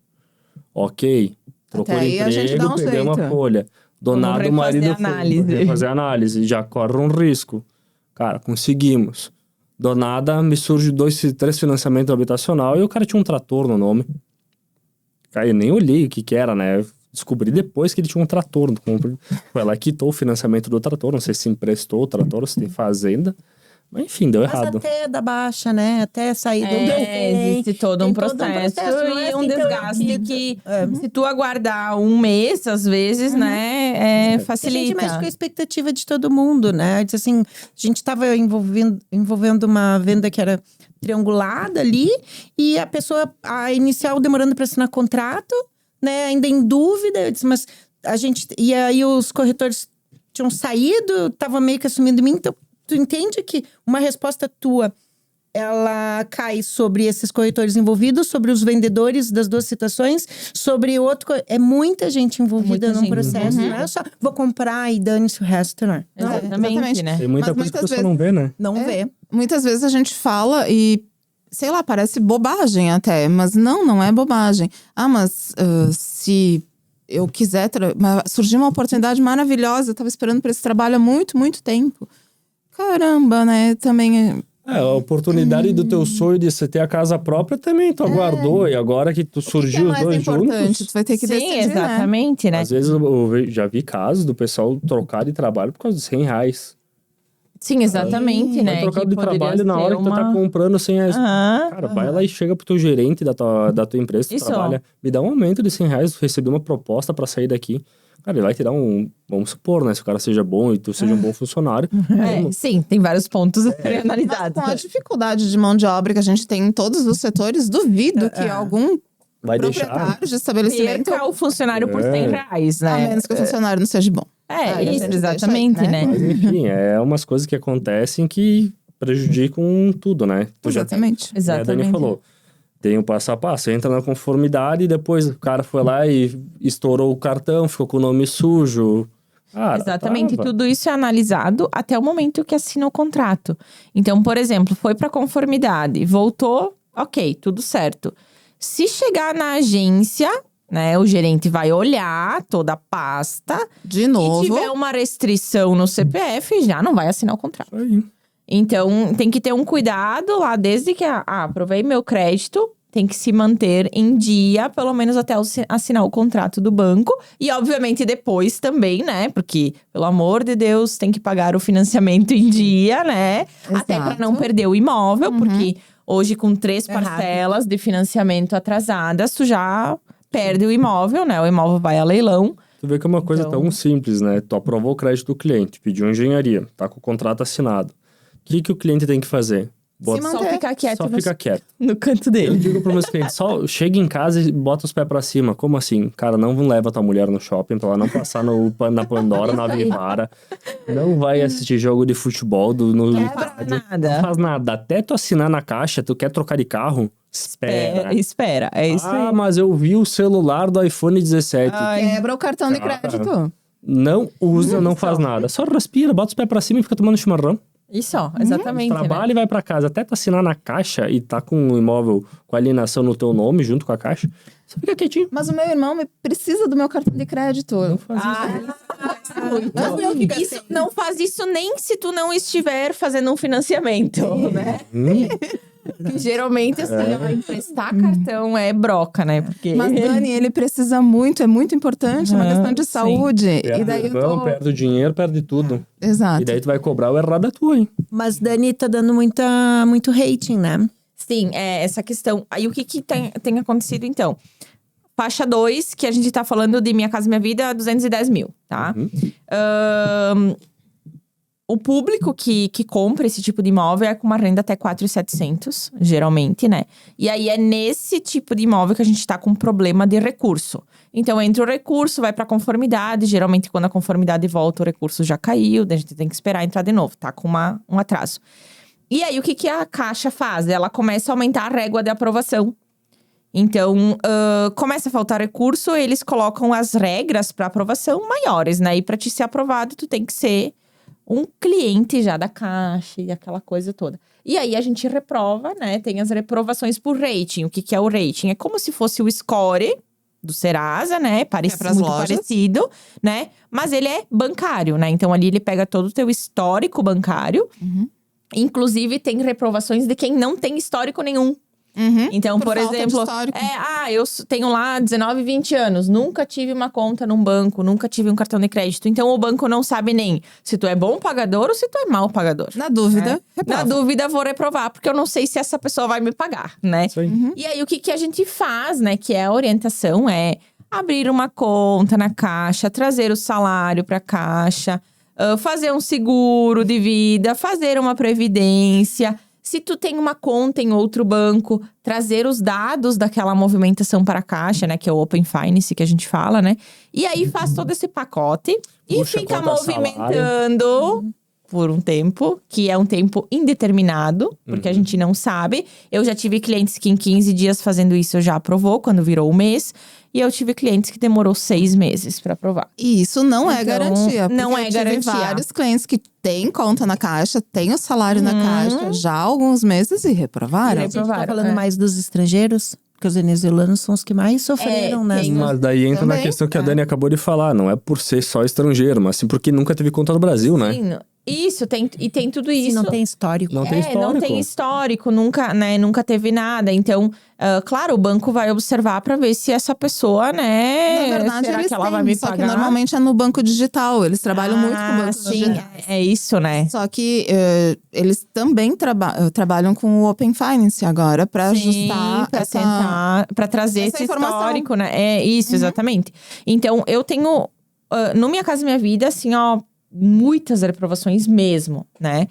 B: Ok. Trocou
C: Até
B: de
C: aí a gente dá
B: emprego,
C: um
B: perdeu uma
C: jeito.
B: folha. Donado o
D: refazer
B: marido
D: a análise.
B: foi fazer análise. Já corre um risco. Cara, conseguimos. Do nada, me surge 3 financiamentos habitacional e o cara tinha um trator no nome. Cara, eu nem olhei o que era, né? Descobri depois que ele tinha um trator. Foi lá e quitou o financiamento do trator. Não sei se emprestou o trator ou se tem fazenda. Mas enfim, deu
A: Mas
B: errado.
A: até da baixa, né? Até sair do
D: Existe todo um
A: Tem todo um
D: processo,
A: processo, não é
D: e um
A: assim que eu
D: desgaste
A: acredito.
D: que, se tu aguardar um mês, às vezes, né,
A: A gente
D: facilita.
A: mexe com a expectativa de todo mundo, né? Diz assim, a gente estava envolvendo uma venda que era triangulada ali, e a pessoa, a inicial demorando para assinar contrato, né? Ainda em dúvida, eu disse, mas a gente. E aí os corretores tinham saído, estavam meio que assumindo mim, então tu entende que uma resposta tua, ela cai sobre esses corretores envolvidos, sobre os vendedores das duas situações, sobre outro... É muita gente envolvida
D: Muita
A: num
D: gente.
A: processo, não é só vou comprar e dane-se o resto, não.
D: Exatamente, né?
B: Tem muita
C: Mas
B: coisa que
C: muitas
B: você não vê, né?
A: Não vê.
C: Muitas vezes a gente fala e, sei lá, parece bobagem até. Mas não é bobagem. Mas se eu quiser... surgiu uma oportunidade maravilhosa. Eu tava esperando por esse trabalho há muito, muito tempo. Caramba, né? Também...
B: A oportunidade do teu sonho de você ter a casa própria também tu aguardou. E agora que tu surgiu
C: o
B: os
C: que é mais
B: dois
C: importante?
B: juntos...
C: Tu vai ter que
D: Sim,
C: decidir, né?
D: exatamente, né?
B: Às vezes eu já vi casos do pessoal trocar de trabalho por causa de R$100.
D: Sim, exatamente, né?
B: Vai trocar
D: Que
B: de
D: poderia
B: trabalho na
D: ser
B: hora que tu tá
D: uma-
B: comprando R$100.
D: Aham.
B: Cara, vai lá e chega pro teu gerente da tua empresa que tu
D: Isso.
B: trabalha. Me dá um aumento de R$100, recebi uma proposta pra sair daqui. Cara, ele vai te dar vamos supor, né? Se o cara seja bom e tu seja um bom funcionário.
D: Sim, tem vários pontos a serem
C: Mas
D: analisados.
C: com a dificuldade de mão de obra que a gente tem em todos os setores, duvido que algum
B: Vai deixar.
C: proprietário de estabelecimento,
D: Perca o funcionário por R$100,
C: a
D: né?
C: menos que o funcionário não seja bom.
D: Isso,
C: gente
D: exatamente,
C: deixa aí,
D: né?
B: Mas enfim, é umas coisas que acontecem que prejudicam tudo, né? Tu já
C: Exatamente.
B: A
D: Exatamente.
B: Dani falou, tem um passo a passo, entra na conformidade e depois o cara foi lá e estourou o cartão, ficou com o nome sujo. Cara,
D: Exatamente,
B: tava.
D: tudo isso é analisado até o momento que assina o contrato. Então, por exemplo, foi para conformidade, voltou, ok, tudo certo. Se chegar na agência, né, o gerente vai olhar toda a pasta.
C: De
D: Se
C: novo,
D: tiver uma restrição no CPF, já não vai assinar o contrato.
B: Isso aí.
D: Então, tem que ter um cuidado lá, desde que aprovei meu crédito, tem que se manter em dia, pelo menos até assinar o contrato do banco. E, obviamente, depois também, né? Porque, pelo amor de Deus, tem que pagar o financiamento em dia, né?
C: Exato.
D: Até para não perder o imóvel, porque hoje, com 3 parcelas de financiamento atrasadas, tu já perde o imóvel, né? O imóvel vai a leilão.
B: Tu vê que é uma coisa tão simples, né? Tu aprovou o crédito do cliente, pediu engenharia, tá com o contrato assinado. O que o cliente tem que fazer?
D: Só ficar quieto,
B: Só fica quieto.
D: no canto
B: Eu
D: dele.
B: digo para meus clientes, só chega em casa e bota os pés pra cima. Como assim? Cara, não leva tua mulher no shopping pra ela não passar na Pandora, na Vivara. Não vai assistir jogo de futebol no estádio.
D: nada.
B: Não faz nada. Até tu assinar na caixa, tu quer trocar de carro? Espera.
D: Espera, é isso aí.
B: Mas eu vi o celular do iPhone 17.
C: Quebra o cartão de crédito.
B: Não usa, não faz nada. Só respira, bota os pés pra cima e fica tomando chimarrão.
D: Isso, ó, exatamente.
B: Trabalha e vai pra casa. Até tu assinar na caixa e tá com o imóvel com a alienação no teu nome, junto com a caixa, só fica quietinho.
C: Mas o meu irmão precisa do meu cartão de crédito.
D: Isso, não faz isso nem se tu não estiver fazendo um financiamento, né? Que geralmente, assim, ó, emprestar cartão é broca, né? Porque…
C: Mas, Dani, ele precisa muito, é muito importante, é uma questão de saúde.
B: Perde
C: E daí
B: o irmão, perde o dinheiro, perde tudo.
C: Exato.
B: E daí tu vai cobrar o errado é tua, hein?
A: Mas Dani tá dando muito rating, né?
D: Sim, é essa questão. Aí o que tem acontecido, então? Faixa 2, que a gente tá falando de Minha Casa Minha Vida, 210 mil, tá? O público que compra esse tipo de imóvel é com uma renda até 4.700, geralmente, né? E aí é nesse tipo de imóvel que a gente tá com problema de recurso. Então, entra o recurso, vai pra conformidade. Geralmente, quando a conformidade volta, o recurso já caiu. Daí a gente tem que esperar entrar de novo, tá com um atraso. E aí, o que a Caixa faz? Ela começa a aumentar a régua de aprovação. Então, começa a faltar recurso, eles colocam as regras para aprovação maiores, né? E para te ser aprovado, tu tem que ser um cliente já da Caixa e aquela coisa toda. E aí, a gente reprova, né? Tem as reprovações por rating. O que é o rating? É como se fosse o score do Serasa, né? Muito parecido, né? Mas ele é bancário, né? Então, ali ele pega todo o teu histórico bancário. Inclusive, tem reprovações de quem não tem histórico nenhum. Então, por exemplo, eu tenho lá 19, 20 anos, nunca tive uma conta num banco, nunca tive um cartão de crédito. Então, o banco não sabe nem se tu é bom pagador ou se tu é mau pagador.
C: Na dúvida, reprova.
D: Na dúvida, vou reprovar, porque eu não sei se essa pessoa vai me pagar, né?
B: Isso aí.
D: E aí, o que a gente faz, né, que é a orientação, é abrir uma conta na Caixa, trazer o salário pra Caixa, fazer um seguro de vida, fazer uma previdência. Se tu tem uma conta em outro banco, trazer os dados daquela movimentação para a Caixa, né? Que é o Open Finance que a gente fala, né? E aí faz todo esse pacote e fica movimentando por um tempo, que é um tempo indeterminado, porque a gente não sabe. Eu já tive clientes que em 15 dias fazendo isso já aprovou, quando virou um mês. E eu tive clientes que demorou 6 meses para aprovar.
C: E isso não é garantia.
D: Não é garantia.
C: Eu tive vários clientes que têm conta na Caixa, têm o salário na Caixa já há alguns meses e reprovaram.
A: A gente tá falando mais dos estrangeiros? Porque os venezuelanos são os que mais sofreram, né?
B: Mas daí entra na questão que a Dani acabou de falar. Não é por ser só estrangeiro, mas sim porque nunca teve conta no Brasil, né?
D: Sim, isso, tem tudo isso.
A: Não tem histórico.
B: Não tem histórico.
D: Não tem histórico, nunca teve nada. Então, claro, o banco vai observar pra ver se essa pessoa, né…
C: Na verdade,
D: será
C: eles
D: que ela
C: têm,
D: vai me
C: só
D: pagar?
C: que normalmente é no banco digital. Eles trabalham muito com o banco
D: sim,
C: digital.
D: é isso, né?
C: Só que eles também trabalham com o Open Finance agora pra ajustar
D: pra tentar, pra trazer
C: essa
D: esse
C: informação.
D: histórico, né? É isso, exatamente. Então, eu tenho, no Minha Casa Minha Vida, assim, ó, muitas reprovações mesmo, né?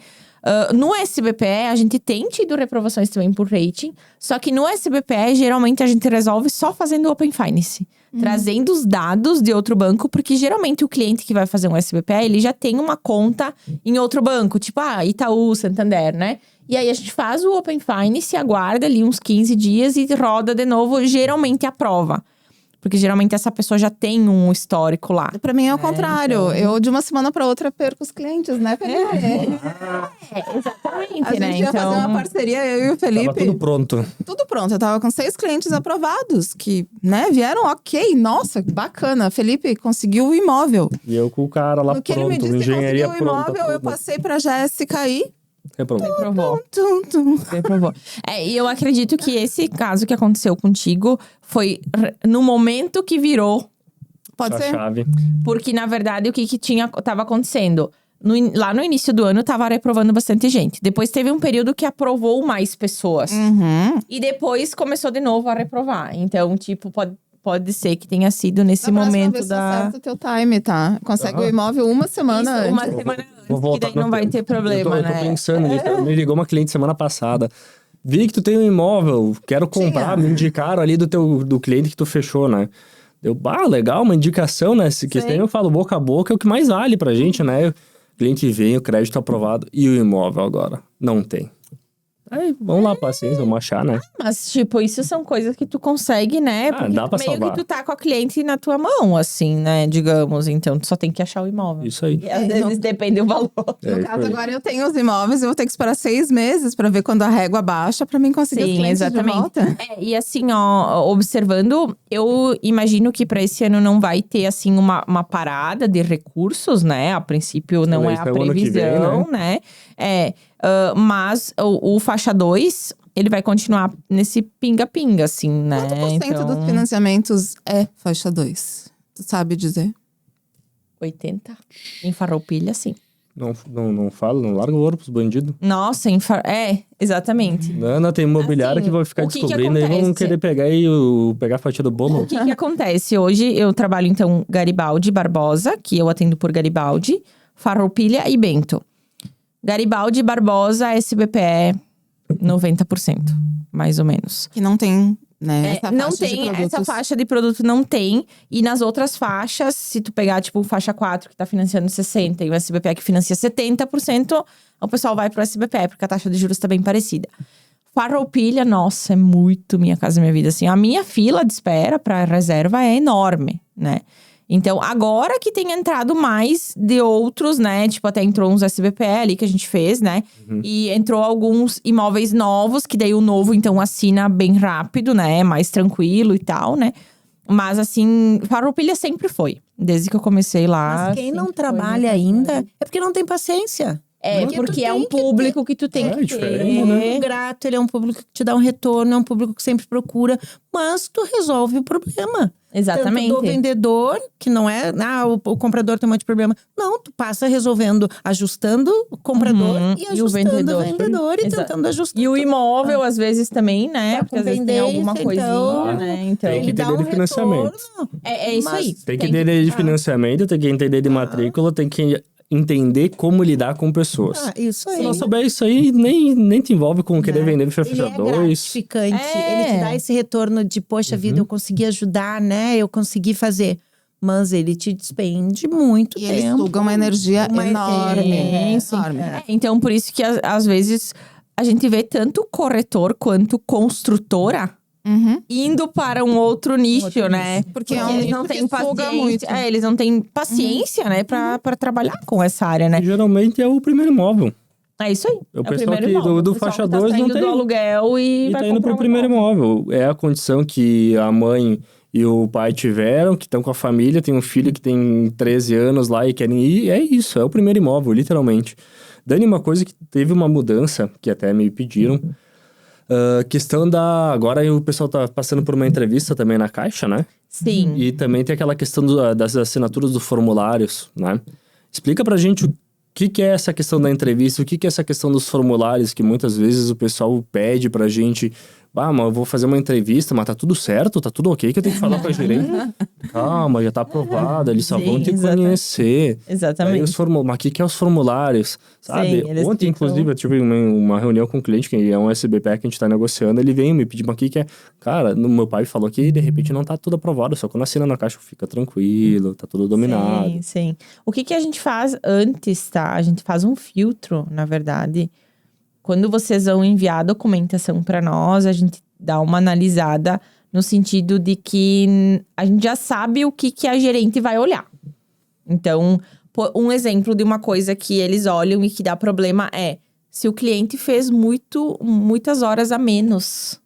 D: No SBPE, a gente tem tido reprovações também por rating. Só que no SBPE, geralmente, a gente resolve só fazendo Open Finance. Trazendo os dados de outro banco. Porque, geralmente, o cliente que vai fazer um SBPE, ele já tem uma conta em outro banco. Tipo, Itaú, Santander, né? E aí, a gente faz o Open Finance, aguarda ali uns 15 dias e roda de novo. Geralmente, aprova. Porque geralmente essa pessoa já tem um histórico lá.
C: Pra mim é o contrário. Eu, de uma semana pra outra, perco os clientes, né, Felipe?
D: Exatamente,
C: A gente ia fazer uma parceria, eu e o Felipe.
B: Tava tudo pronto.
C: Tudo pronto. Eu tava com 6 clientes aprovados. Que, né, vieram ok. Nossa, bacana. Felipe conseguiu o imóvel.
B: E eu com o cara lá
C: No que ele me
B: pronto,
C: disse que
B: engenharia
C: conseguiu o
B: pronta.
C: imóvel, eu
B: tudo.
C: passei pra Jéssica aí.
B: Reprovou.
D: Reprovou.
C: Tum, tum.
D: Reprovou. E eu acredito que esse caso que aconteceu contigo foi no momento que virou.
C: Pode
B: A
C: ser.
B: chave.
D: Porque, na verdade, o que tava acontecendo? Lá no início do ano, tava reprovando bastante gente. Depois teve um período que aprovou mais pessoas.
C: Uhum.
D: E depois começou de novo a reprovar. Então, tipo, pode ser que tenha sido nesse
C: Na próxima
D: momento
C: vez
D: da…
C: acerta o teu time, tá? Consegue o imóvel uma semana
D: Isso, uma
C: antes.
D: semana antes,
B: Vou
D: que
B: voltar
D: daí não
B: no
D: vai
B: tempo.
D: ter problema,
B: eu tô
D: né?
B: pensando nisso. Me ligou uma cliente semana passada. Vi que tu tem um imóvel, quero comprar, me indicaram ali do cliente que tu fechou, né? Eu, legal, uma indicação, né? Se que tem, eu falo boca a boca, é o que mais vale pra gente, né? O cliente vem, o crédito aprovado e o imóvel agora não tem. Aí, vamos lá, paciência, vamos achar, né?
D: Mas, tipo, isso são coisas que tu consegue, né? Porque
B: dá pra
D: meio
B: salvar.
D: que tu tá com a cliente na tua mão, assim, né? Digamos. Então, tu só tem que achar o imóvel.
B: Isso aí.
D: E às vezes depende do valor.
B: É
C: No
B: isso
C: caso,
B: aí.
C: agora eu tenho os imóveis, eu vou ter que esperar 6 meses pra ver quando a régua baixa pra mim conseguir os
D: Sim,
C: clientes
D: exatamente.
C: de volta.
D: E assim, ó, observando, eu imagino que pra esse ano não vai ter, assim, uma parada de recursos, né? A princípio não é a
B: Eleição ano que vem,
D: previsão, né? Mas o faixa 2, ele vai continuar nesse pinga-pinga, assim, né?
C: Quanto por cento
D: Então,
C: dos financiamentos é faixa 2? Tu sabe dizer?
D: 80? Em Farroupilha, sim.
B: Não fala, não larga o ouro pros bandidos.
D: Nossa, exatamente.
B: Não, tem imobiliário
D: Assim,
B: que vai ficar
D: o que
B: descobrindo e vão
D: acontece?
B: querer pegar a fatia do bolo.
D: O que acontece? Hoje eu trabalho, então, Garibaldi, Barbosa, que eu atendo por Garibaldi, Farroupilha e Bento. Garibaldi, Barbosa, SBPE, 90%, mais ou menos.
C: Que não tem, né? essa
D: Não
C: faixa de
D: tem, essa
C: produtos.
D: faixa de produto não tem. E nas outras faixas, se tu pegar, tipo, faixa 4, que tá financiando 60%, e o SBPE que financia 70%, o pessoal vai pro SBPE, porque a taxa de juros tá bem parecida. Farroupilha, nossa, é muito Minha Casa Minha Vida, assim. A minha fila de espera pra reserva é enorme, né? Então, agora que tem entrado mais de outros, né? Tipo, até entrou uns SBPE ali que a gente fez, né? E entrou alguns imóveis novos, que daí o novo, então, assina bem rápido, né? Mais tranquilo e tal, né? Mas, assim, Farroupilha sempre foi. Desde que eu comecei lá.
A: Mas quem não
D: sempre foi
A: trabalha
D: Minha Casa.
A: ainda é porque não tem paciência.
D: Porque
A: tu
D: é
A: tem
D: um
A: que ter.
D: público que tu tem
B: É
D: que
B: diferente,
D: ter.
B: né?
A: É grato, ele é um público que te dá um retorno, é um público que sempre procura, mas tu resolve o problema.
D: Exatamente.
A: Tanto do vendedor, que não é, o comprador tem um monte de problema. Não, tu passa resolvendo, ajustando o comprador e
D: E o
A: ajustando
D: vendedor.
A: o vendedor e
D: Exato.
A: tentando ajustar.
D: E o imóvel, às vezes, também, né?
A: Tá
D: Porque
A: com
D: às vezes tem alguma
A: pendência,
D: coisinha,
A: então,
D: né? Então,
B: Tem que
A: Ele dá
B: entender
A: um
B: de financiamento.
A: retorno.
D: é isso
A: Mas
D: aí.
B: Tem que entender de financiamento, tem que entender de matrícula, tem que entender como lidar com pessoas.
A: Isso aí.
B: Se não souber isso aí, nem te envolve com querer vender no
A: Ele é
B: fechador.
A: gratificante, ele te dá esse retorno de, poxa vida, eu consegui ajudar, né? Eu consegui fazer. Mas ele te despende muito
C: E
A: tempo.
C: eles sugam uma energia enorme.
D: Sim.
C: Enorme.
D: Então, por isso que às vezes a gente vê tanto corretor quanto construtora
C: Uhum.
D: indo para um outro nicho, né?
C: Porque é um
D: eles
C: nicho
D: não
C: que
D: têm
C: suga
D: paciência.
C: muito.
D: Eles não têm paciência, né? Pra trabalhar com essa área, né?
B: Geralmente é o primeiro imóvel.
D: É isso aí.
B: O
D: É
B: pessoal
D: primeiro
B: que
D: imóvel.
B: do
D: O pessoal
B: faixa
D: que tá
B: 2 não
D: saindo
B: tem.
D: do aluguel e
B: E
D: vai
B: tá indo
D: comprar
B: pro
D: um
B: primeiro
D: imóvel.
B: imóvel. É a condição que a mãe e o pai tiveram, que estão com a família, tem um filho que tem 13 anos lá e querem ir. É isso, é o primeiro imóvel, literalmente. Dani, uma coisa que teve uma mudança, que até me pediram. Questão da… Agora o pessoal tá passando por uma entrevista também na Caixa, né?
D: Sim.
B: E também tem aquela questão das assinaturas dos formulários, né? Explica pra gente o que é essa questão da entrevista, o que é essa questão dos formulários, que muitas vezes o pessoal pede pra gente… mas eu vou fazer uma entrevista, mas tá tudo certo? Tá tudo ok que eu tenho que falar com a gerente? Calma, já tá aprovado, eles só vão te conhecer.
D: Exatamente.
B: Aí mas o que é os formulários? Sabe?
D: Sim, eles
B: Ontem,
D: ficam-
B: inclusive, eu tive uma reunião com um cliente, que é um SBPE que a gente tá negociando, ele veio me pedir, mas o que é… Cara, meu pai falou que de repente não tá tudo aprovado, só quando assina na Caixa fica tranquilo, tá tudo dominado.
D: Sim, sim. O que a gente faz antes, tá? A gente faz um filtro, na verdade. Quando vocês vão enviar a documentação para nós, a gente dá uma analisada no sentido de que a gente já sabe o que a gerente vai olhar. Então, um exemplo de uma coisa que eles olham e que dá problema é se o cliente fez muitas horas a menos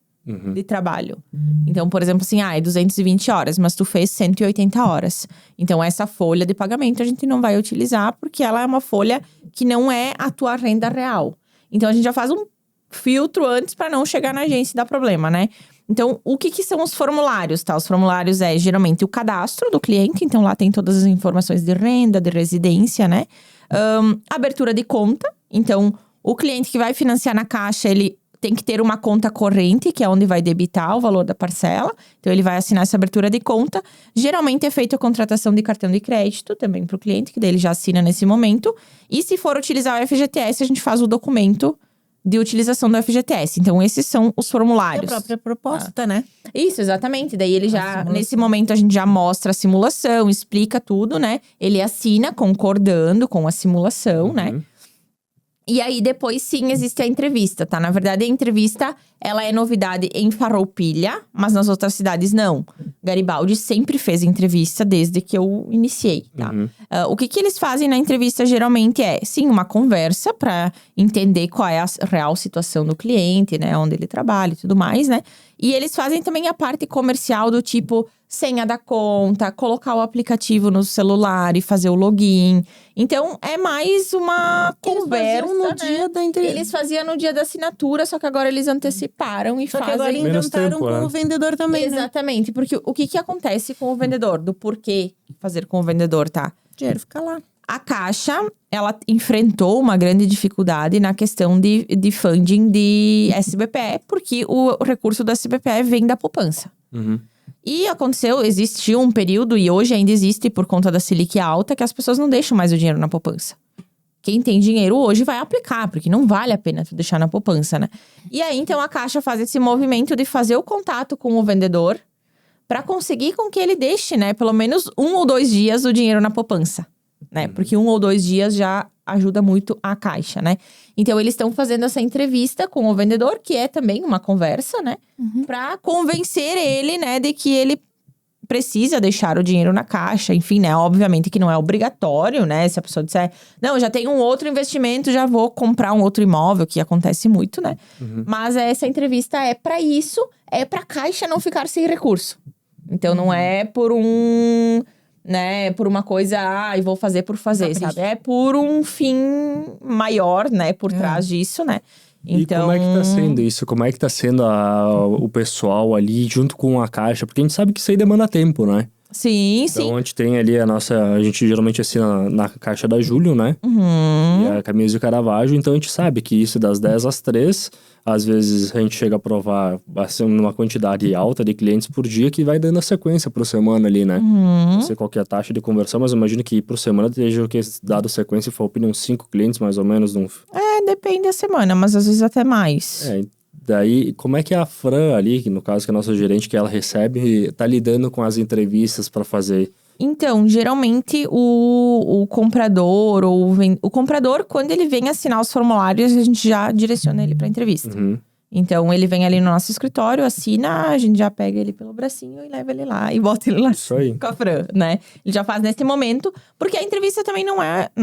D: de trabalho. Então, por exemplo, assim, é 220 horas, mas tu fez 180 horas. Então, essa folha de pagamento a gente não vai utilizar porque ela é uma folha que não é a tua renda real. Então, a gente já faz um filtro antes para não chegar na agência e dar problema, né? Então, o que são os formulários, tá? Os formulários é geralmente o cadastro do cliente. Então, lá tem todas as informações de renda, de residência, né? Abertura de conta. Então, o cliente que vai financiar na Caixa, ele tem que ter uma conta corrente, que é onde vai debitar o valor da parcela. Então, ele vai assinar essa abertura de conta. Geralmente é feita a contratação de cartão de crédito também para o cliente, que daí ele já assina nesse momento. E se for utilizar o FGTS, a gente faz o documento de utilização do FGTS. Então, esses são os formulários.
A: É a própria proposta, né?
D: Isso, exatamente. Daí ele já, nesse momento, a gente já mostra a simulação, explica tudo, né? Ele assina concordando com a simulação, né? E aí, depois, sim, existe a entrevista, tá? Na verdade, a entrevista, ela é novidade em Farroupilha, mas nas outras cidades, não. Garibaldi sempre fez entrevista desde que eu iniciei, tá? O que eles fazem na entrevista, geralmente, é, sim, uma conversa pra entender qual é a real situação do cliente, né? Onde ele trabalha e tudo mais, né? E eles fazem também a parte comercial do tipo senha da conta, colocar o aplicativo no celular e fazer o login. Então, é mais uma conversa,
A: no
D: né?
A: dia da entrevista.
D: Eles faziam no dia da assinatura, só que agora eles anteciparam e
A: Só que agora
D: fazem…
B: Menos
A: inventaram
B: tempo,
A: com
B: né?
A: o vendedor também, né?
D: Exatamente, porque o que acontece com o vendedor? Do porquê fazer com o vendedor, tá?
A: O dinheiro fica lá.
D: A Caixa, ela enfrentou uma grande dificuldade na questão de funding de SBPE, porque o recurso do SBPE vem da poupança. E existiu um período, e hoje ainda existe por conta da Selic alta, que as pessoas não deixam mais o dinheiro na poupança. Quem tem dinheiro hoje vai aplicar, porque não vale a pena tu deixar na poupança, né? E aí, então, a Caixa faz esse movimento de fazer o contato com o vendedor para conseguir com que ele deixe, né, pelo menos 1 ou 2 dias o dinheiro na poupança, né? Porque 1 ou 2 dias já ajuda muito a Caixa, né? Então, eles estão fazendo essa entrevista com o vendedor, que é também uma conversa, né? Pra convencer ele, né, de que ele precisa deixar o dinheiro na Caixa. Enfim, né? Obviamente que não é obrigatório, né? Se a pessoa disser, não, já tenho um outro investimento, já vou comprar um outro imóvel, que acontece muito, né? Mas essa entrevista é pra isso, é pra Caixa não ficar sem recurso. Então, não é por né, por uma coisa, vou fazer por fazer, sabe? É por um fim maior, né, por trás disso, né? Então…
B: E como é que tá sendo isso? Como é que tá sendo o pessoal ali junto com a Caixa? Porque a gente sabe que isso aí demanda tempo, né?
D: Sim, sim.
B: Então, a gente tem ali a gente geralmente assina na Caixa da Júlio, né? E a Camisa de Caravaggio. Então, a gente sabe que isso das 10 às 3, às vezes a gente chega a aprovar assim, uma quantidade alta de clientes por dia que vai dando a sequência por semana ali, né? Não sei qual que é a taxa de conversão, mas eu imagino que por semana esteja dado sequência, for opinião, 5 clientes mais ou menos.
D: Depende da semana, mas às vezes até mais.
B: Daí, como é que a Fran ali, que no caso que é a nossa gerente, que ela recebe, tá lidando com as entrevistas para fazer?
D: Então, geralmente o comprador o comprador, quando ele vem assinar os formulários, a gente já direciona ele para entrevista. Então, ele vem ali no nosso escritório, assina, a gente já pega ele pelo bracinho e leva ele lá e bota ele lá
B: Isso aí.
D: com a Fran, né? Ele já faz nesse momento, porque a entrevista também não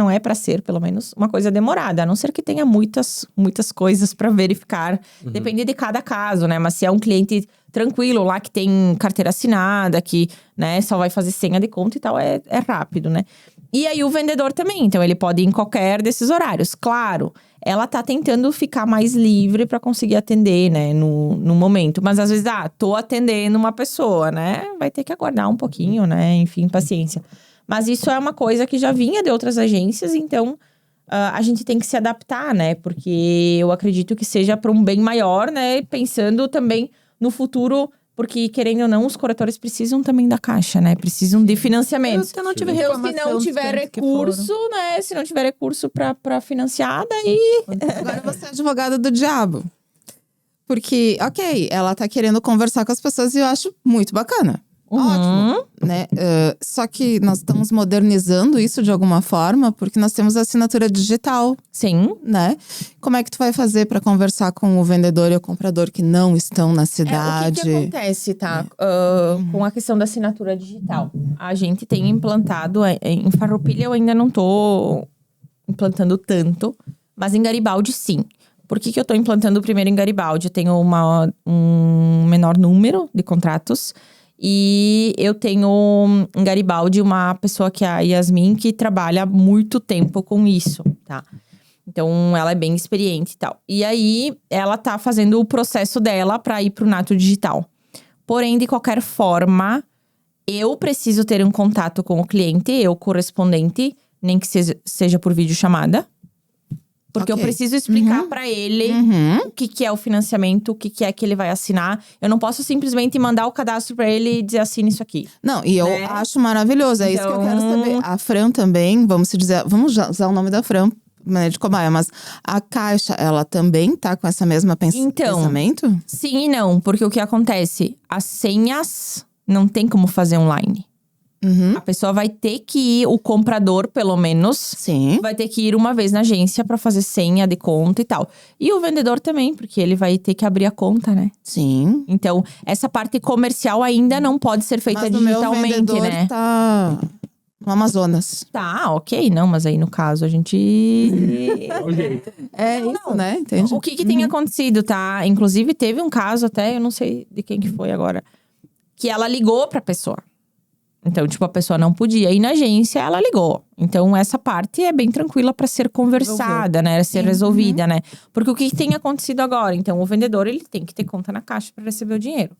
D: é para ser, pelo menos, uma coisa demorada, a não ser que tenha muitas coisas para verificar. Depende de cada caso, né? Mas se é um cliente tranquilo lá, que tem carteira assinada, que, né, só vai fazer senha de conta e tal, é rápido, né? E aí, o vendedor também. Então, ele pode ir em qualquer desses horários. Claro, ela tá tentando ficar mais livre para conseguir atender, né, no momento. Mas, às vezes, tô atendendo uma pessoa, né? Vai ter que aguardar um pouquinho, né? Enfim, paciência. Mas isso é uma coisa que já vinha de outras agências. Então, a gente tem que se adaptar, né? Porque eu acredito que seja para um bem maior, né? Pensando também no futuro… Porque, querendo ou não, os corretores precisam também da Caixa, né? Precisam de financiamento.
A: Se não tiver
D: Então, se
A: reclamação
D: não
A: dos
D: tiver
A: clientes que
D: recurso, né? Se não tiver recurso pra financiar, daí…
C: Agora você é advogada do diabo. Porque, ok, ela tá querendo conversar com as pessoas e eu acho muito bacana. Ótimo, né? Só que nós estamos modernizando isso de alguma forma, porque nós temos a assinatura digital,
D: Sim.
C: né? Como é que tu vai fazer para conversar com o vendedor e o comprador que não estão na cidade?
D: O que acontece, tá? Com a questão da assinatura digital. A gente tem implantado… Em Farroupilha eu ainda não tô implantando tanto, mas em Garibaldi sim. Por que eu tô implantando primeiro em Garibaldi? Eu tenho um menor número de contratos. E eu tenho em Garibaldi uma pessoa que é a Yasmin, que trabalha há muito tempo com isso, tá? Então, ela é bem experiente e tal. E aí, ela tá fazendo o processo dela pra ir pro Nato Digital. Porém, de qualquer forma, eu preciso ter um contato com o cliente, eu, correspondente, nem que seja por videochamada. Porque eu preciso explicar pra ele o que é o financiamento, o que é que ele vai assinar. Eu não posso simplesmente mandar o cadastro pra ele e dizer, assine isso aqui.
C: Não, e eu acho maravilhoso. É isso que eu quero saber. A Fran também, vamos usar o nome da Fran, né, de cobaia. Mas a Caixa, ela também tá com essa mesma pensamento?
D: Sim e não. Porque o que acontece? As senhas não tem como fazer online. A pessoa vai ter que ir, o comprador pelo menos,
C: Sim.
D: vai ter que ir uma vez na agência pra fazer senha de conta e tal. E o vendedor também, porque ele vai ter que abrir a conta, né?
C: Sim.
D: Então, essa parte comercial ainda não pode ser feita
C: Mas
D: digitalmente,
C: o meu vendedor
D: né?
C: tá no Amazonas.
D: Tá, ok. Não, mas aí no caso a gente…
C: É isso, né? Entende?
D: O que tem acontecido, tá? Inclusive teve um caso até, eu não sei de quem que foi agora, que ela ligou pra pessoa. Então, tipo, a pessoa não podia ir na agência, ela ligou. Então, essa parte é bem tranquila pra ser conversada, né? Ser resolvida, né? Porque o que tem acontecido agora? Então, o vendedor, ele tem que ter conta na Caixa pra receber o dinheiro.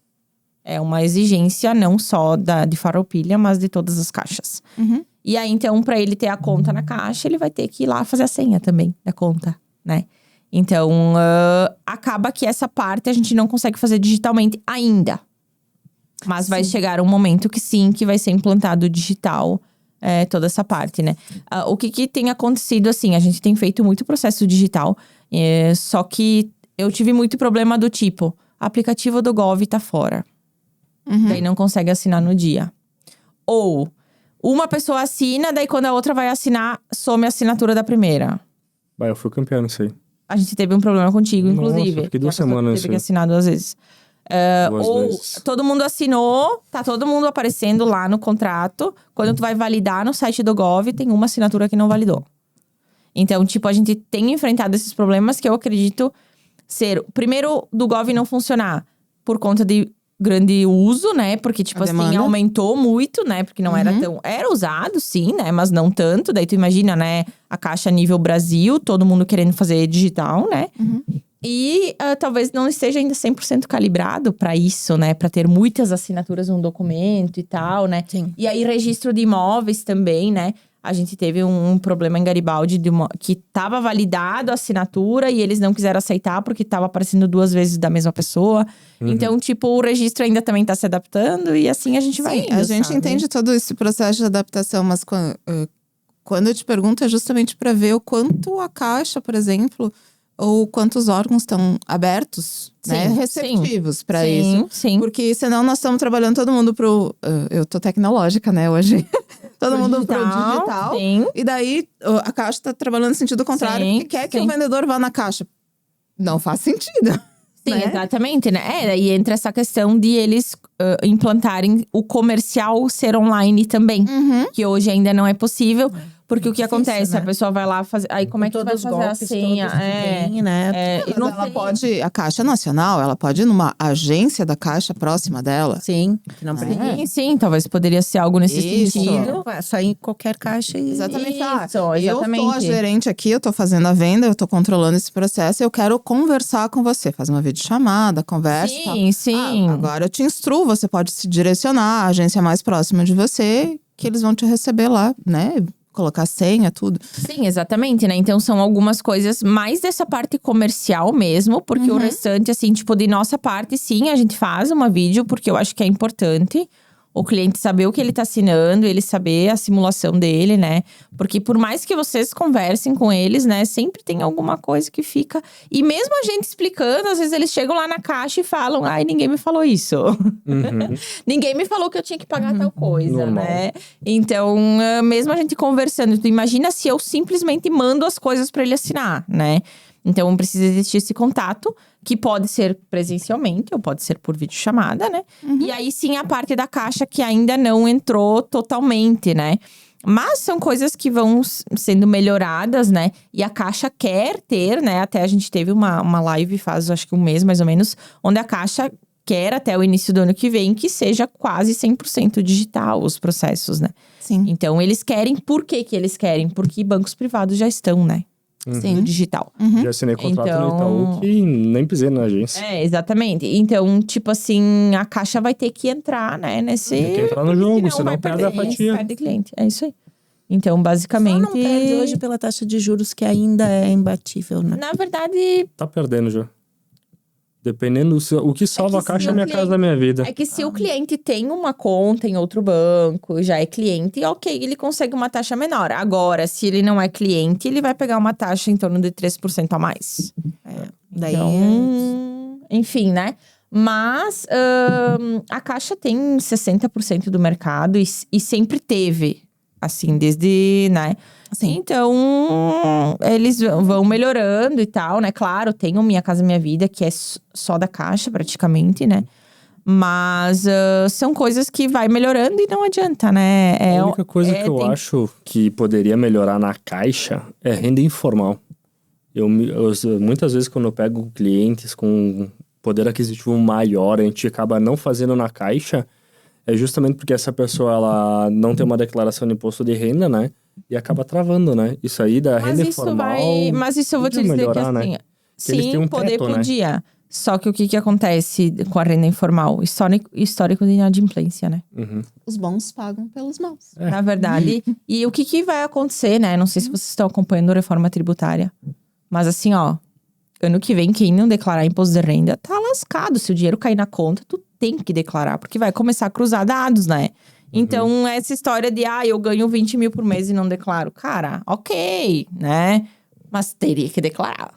D: É uma exigência não só de Farroupilha, mas de todas as caixas. E aí, então, pra ele ter a conta na Caixa, ele vai ter que ir lá fazer a senha também da conta, né? Então, acaba que essa parte a gente não consegue fazer digitalmente ainda. Mas vai chegar um momento que sim, que vai ser implantado digital, toda essa parte, né? O que tem acontecido, assim, a gente tem feito muito processo digital. Só que eu tive muito problema do tipo, aplicativo do Gov tá fora. Daí não consegue assinar no dia. Ou, uma pessoa assina, daí quando a outra vai assinar, some a assinatura da primeira.
B: Vai, eu fui campeão nisso aí.
D: A gente teve um problema contigo,
B: Nossa,
D: inclusive.
B: fiquei 2
D: que a pessoa
B: semanas
D: teve que
B: assim.
D: assinar 2 vezes. Ou todo mundo assinou, tá todo mundo aparecendo lá no contrato. Quando tu vai validar no site do Gov, tem uma assinatura que não validou. Então, tipo, a gente tem enfrentado esses problemas que eu acredito ser… Primeiro, do Gov não funcionar por conta de grande uso, né? Porque, tipo assim, aumentou muito, né? Porque não era tão… Era usado, sim, né? Mas não tanto. Daí tu imagina, né? A Caixa nível Brasil, todo mundo querendo fazer digital, né? E talvez não esteja ainda 100% calibrado para isso, né? Para ter muitas assinaturas num documento e tal, né?
A: Sim.
D: E aí, registro de imóveis também, né? A gente teve um problema em Garibaldi que tava validado a assinatura e eles não quiseram aceitar porque tava aparecendo 2 vezes da mesma pessoa. Então, tipo, o registro ainda também tá se adaptando e assim a gente vai indo,
C: a gente
D: sabe?
C: entende todo esse processo de adaptação, mas quando eu te pergunto é justamente para ver o quanto a Caixa, por exemplo, ou quantos órgãos estão abertos, né, receptivos para isso.
D: Sim.
C: Porque senão nós estamos trabalhando todo mundo pro… eu tô tecnológica, né, hoje. Todo mundo pro digital.
D: Sim.
C: E daí, a Caixa tá trabalhando no sentido contrário, porque quer que o vendedor vá na Caixa. Não faz sentido.
D: Sim,
C: né?
D: exatamente, né? E entra essa questão de eles implantarem o comercial ser online também. Que hoje ainda não é possível. Porque o que acontece?
A: né?
D: A pessoa vai lá fazer… Aí como é que tu vai fazer a senha?
C: Mas ela pode… A Caixa Nacional, ela pode ir numa agência da Caixa próxima dela.
A: Sim, que não precisa.
D: Sim, talvez poderia ser algo nesse sentido.
A: É só ir em qualquer caixa e…
C: Exatamente.
D: Isso,
C: Eu sou a gerente aqui, eu tô fazendo a venda, eu tô controlando esse processo. Eu quero conversar com você. Faz uma videochamada, conversa e tal.
D: Sim.
C: Agora eu te instruo, você pode se direcionar à agência mais próxima de você, que eles vão te receber lá, né? Colocar senha, tudo.
D: Sim, exatamente, né? Então são algumas coisas mais dessa parte comercial mesmo, porque o restante, assim, tipo, de nossa parte, sim, a gente faz uma vídeo, porque eu acho que é importante o cliente saber o que ele tá assinando, ele saber a simulação dele, né? Porque por mais que vocês conversem com eles, né? Sempre tem alguma coisa que fica… E mesmo a gente explicando, às vezes eles chegam lá na caixa e falam… Ai, ninguém me falou isso. Ninguém me falou que eu tinha que pagar tal coisa, né? Então, mesmo a gente conversando… Tu imagina se eu simplesmente mando as coisas pra ele assinar, né? Então, precisa existir esse contato, que pode ser presencialmente ou pode ser por videochamada, né? E aí, sim, a parte da Caixa que ainda não entrou totalmente, né? Mas são coisas que vão sendo melhoradas, né? E a Caixa quer ter, né? Até a gente teve uma live faz, acho que 1 mês, mais ou menos, onde a Caixa quer, até o início do ano que vem, que seja quase 100% digital os processos, né?
C: Sim.
D: Então, eles querem… Por que eles querem? Porque bancos privados já estão, né?
C: Sim.
D: digital.
B: Já assinei contrato no
D: Então-
B: Itaú que nem pisei na agência.
D: É, exatamente. Então, tipo assim, a Caixa vai ter que entrar, né, nesse…
B: Tem que entrar no jogo, senão
D: vai
B: perde a
D: perder,
B: fatia.
D: perde cliente. É isso aí. Então,
A: Só
D: basicamente…
A: não perde hoje pela taxa de juros que ainda é imbatível, né?
D: Na verdade,
B: Tá perdendo já. Dependendo, o que salva
D: É
B: a
D: que
B: caixa
D: se
B: é
D: o
B: a minha
D: cliente-
B: casa da minha vida.
D: é que se o cliente tem uma conta em outro banco, já é cliente, ok, ele consegue uma taxa menor. Agora, se ele não é cliente, ele vai pegar uma taxa em torno de 3% a mais.
A: Daí
D: Então, enfim, né? Mas a Caixa tem 60% do mercado e sempre teve, assim, desde, né?
C: Sim.
D: Então, eles vão melhorando e tal, né? Claro, tem o Minha Casa Minha Vida, que é só da Caixa, praticamente, né? Mas são coisas que vai melhorando e não adianta, né?
B: A única coisa que eu acho que poderia melhorar na caixa é renda informal. Muitas vezes, quando eu pego clientes com poder aquisitivo maior, a gente acaba não fazendo na caixa, é justamente porque essa pessoa ela não tem uma declaração de imposto de renda, né? E acaba travando, né? Isso aí da renda informal.
D: Mas isso eu vou te
B: podia
D: dizer
B: melhorar,
D: que
B: né?
D: assim,
B: eles
D: sim,
B: têm um
D: poder
B: teto, né?
D: podia. Só que o que acontece com a renda informal? Histórico de inadimplência, né?
B: Uhum.
C: Os bons pagam pelos maus.
D: Na verdade. E o que vai acontecer, né? Não sei se vocês estão acompanhando a reforma tributária. Mas assim, ó. Ano que vem, quem não declarar imposto de renda tá lascado. Se o dinheiro cair na conta, tu tem que declarar. Porque vai começar a cruzar dados, né? Então, essa história de, eu ganho 20 mil por mês e não declaro. Cara, ok, né? Mas teria que declarar.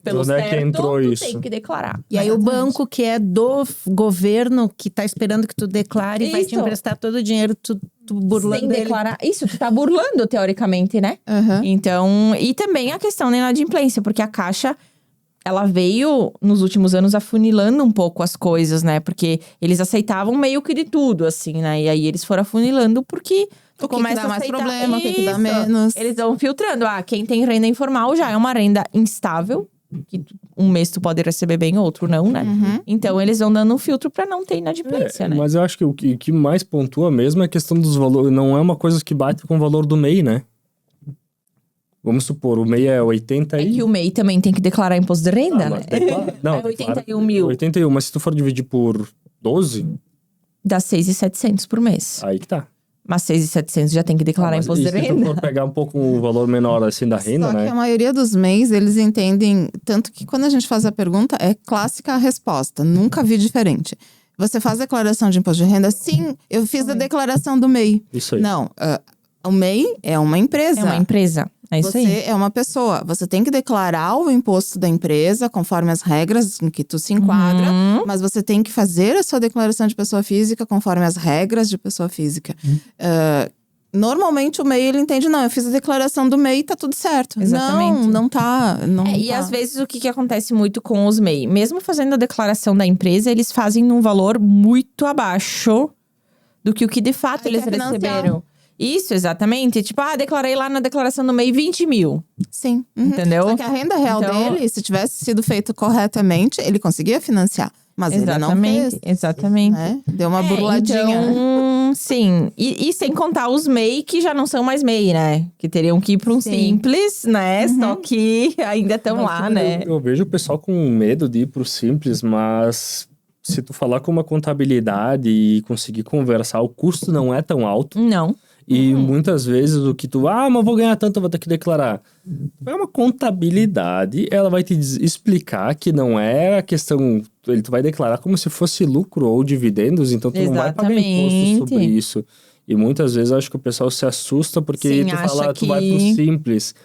D: Pelo
B: Onde é que
D: certo,
B: entrou
D: tu
B: isso?
D: tem que declarar.
A: E aí o banco que é do governo, que tá esperando que tu declare, vai te
D: Isso.
A: emprestar todo o dinheiro, tu burlando
D: Sem
A: ele.
D: declarar. Isso, tu tá burlando, teoricamente, né?
C: Aham.
D: Então, e também a questão da inadimplência, porque a Caixa, ela veio, nos últimos anos, afunilando um pouco as coisas, né? Porque eles aceitavam meio que de tudo, assim, né? E aí eles foram afunilando porque tu
C: O que
D: começa
C: dá
D: a
C: mais
D: aceitar…
C: problema, o que dá
D: Isso.
C: menos.
D: Eles vão filtrando. Quem tem renda informal já é uma renda instável, que um mês tu pode receber bem, outro não, né? Então, eles vão dando um filtro pra não ter inadimplência, né?
B: Mas eu acho que o que mais pontua mesmo é a questão dos valores. Não é uma coisa que bate com o valor do MEI, né? Vamos supor, o MEI é 80
D: É
B: e…
D: que o MEI também tem que declarar imposto de renda, né?
B: Não,
D: É 81 mil.
B: 81, mas se tu for dividir por 12,
D: Dá 6.700 por mês.
B: aí que tá.
D: Mas 6.700 já tem que declarar
B: Mas
D: imposto
B: e
D: de
B: se tu
D: renda.
B: for pegar um pouco o valor menor assim da renda,
C: Só que
B: né?
C: a maioria dos MEIs, eles entendem… Tanto que quando a gente faz a pergunta, é clássica a resposta. Nunca vi diferente. Você faz declaração de imposto de renda? Sim, eu fiz a declaração do MEI.
B: Isso aí.
C: Não, o MEI é uma empresa.
D: É uma empresa. É isso
C: Você
D: aí.
C: é uma pessoa. Você tem que declarar o imposto da empresa conforme as regras em que tu se enquadra.
D: Uhum.
C: Mas você tem que fazer a sua declaração de pessoa física conforme as regras de pessoa física. Normalmente o MEI, ele entende, não, eu fiz a declaração do MEI, tá tudo certo.
D: Exatamente.
C: Não tá.
D: E às vezes o que acontece muito com os MEI? Mesmo fazendo a declaração da empresa, eles fazem num valor muito abaixo do que o que de fato
C: Aí
D: eles
C: quer financiar.
D: receberam. Isso, exatamente. Tipo, declarei lá na declaração do MEI 20 mil.
C: Sim. Uhum.
D: Entendeu?
C: Só que a renda real
D: Então-
C: dele, se tivesse sido feito corretamente, ele conseguia financiar. Mas ele não fez.
D: Exatamente.
C: Né? Deu uma burladinha.
D: Então, sim. E sem contar os MEI que já não são mais MEI, né? Que teriam que ir para um
C: Sim.
D: simples, né? Só que ainda estão lá, né?
B: Eu vejo o pessoal com medo de ir pro simples, mas se tu falar com uma contabilidade e conseguir conversar, o custo não é tão alto.
D: Não.
B: E muitas vezes o que tu… mas vou ganhar tanto, eu vou ter que declarar. É uma contabilidade, ela vai te explicar que não é a questão… Tu vai declarar como se fosse lucro ou dividendos, então tu não vai pagar imposto sobre
D: Exatamente.
B: isso. E muitas vezes eu acho que o pessoal se assusta porque
D: Sim,
B: tu
D: acha
B: fala, tu vai pro
D: que-
B: simples.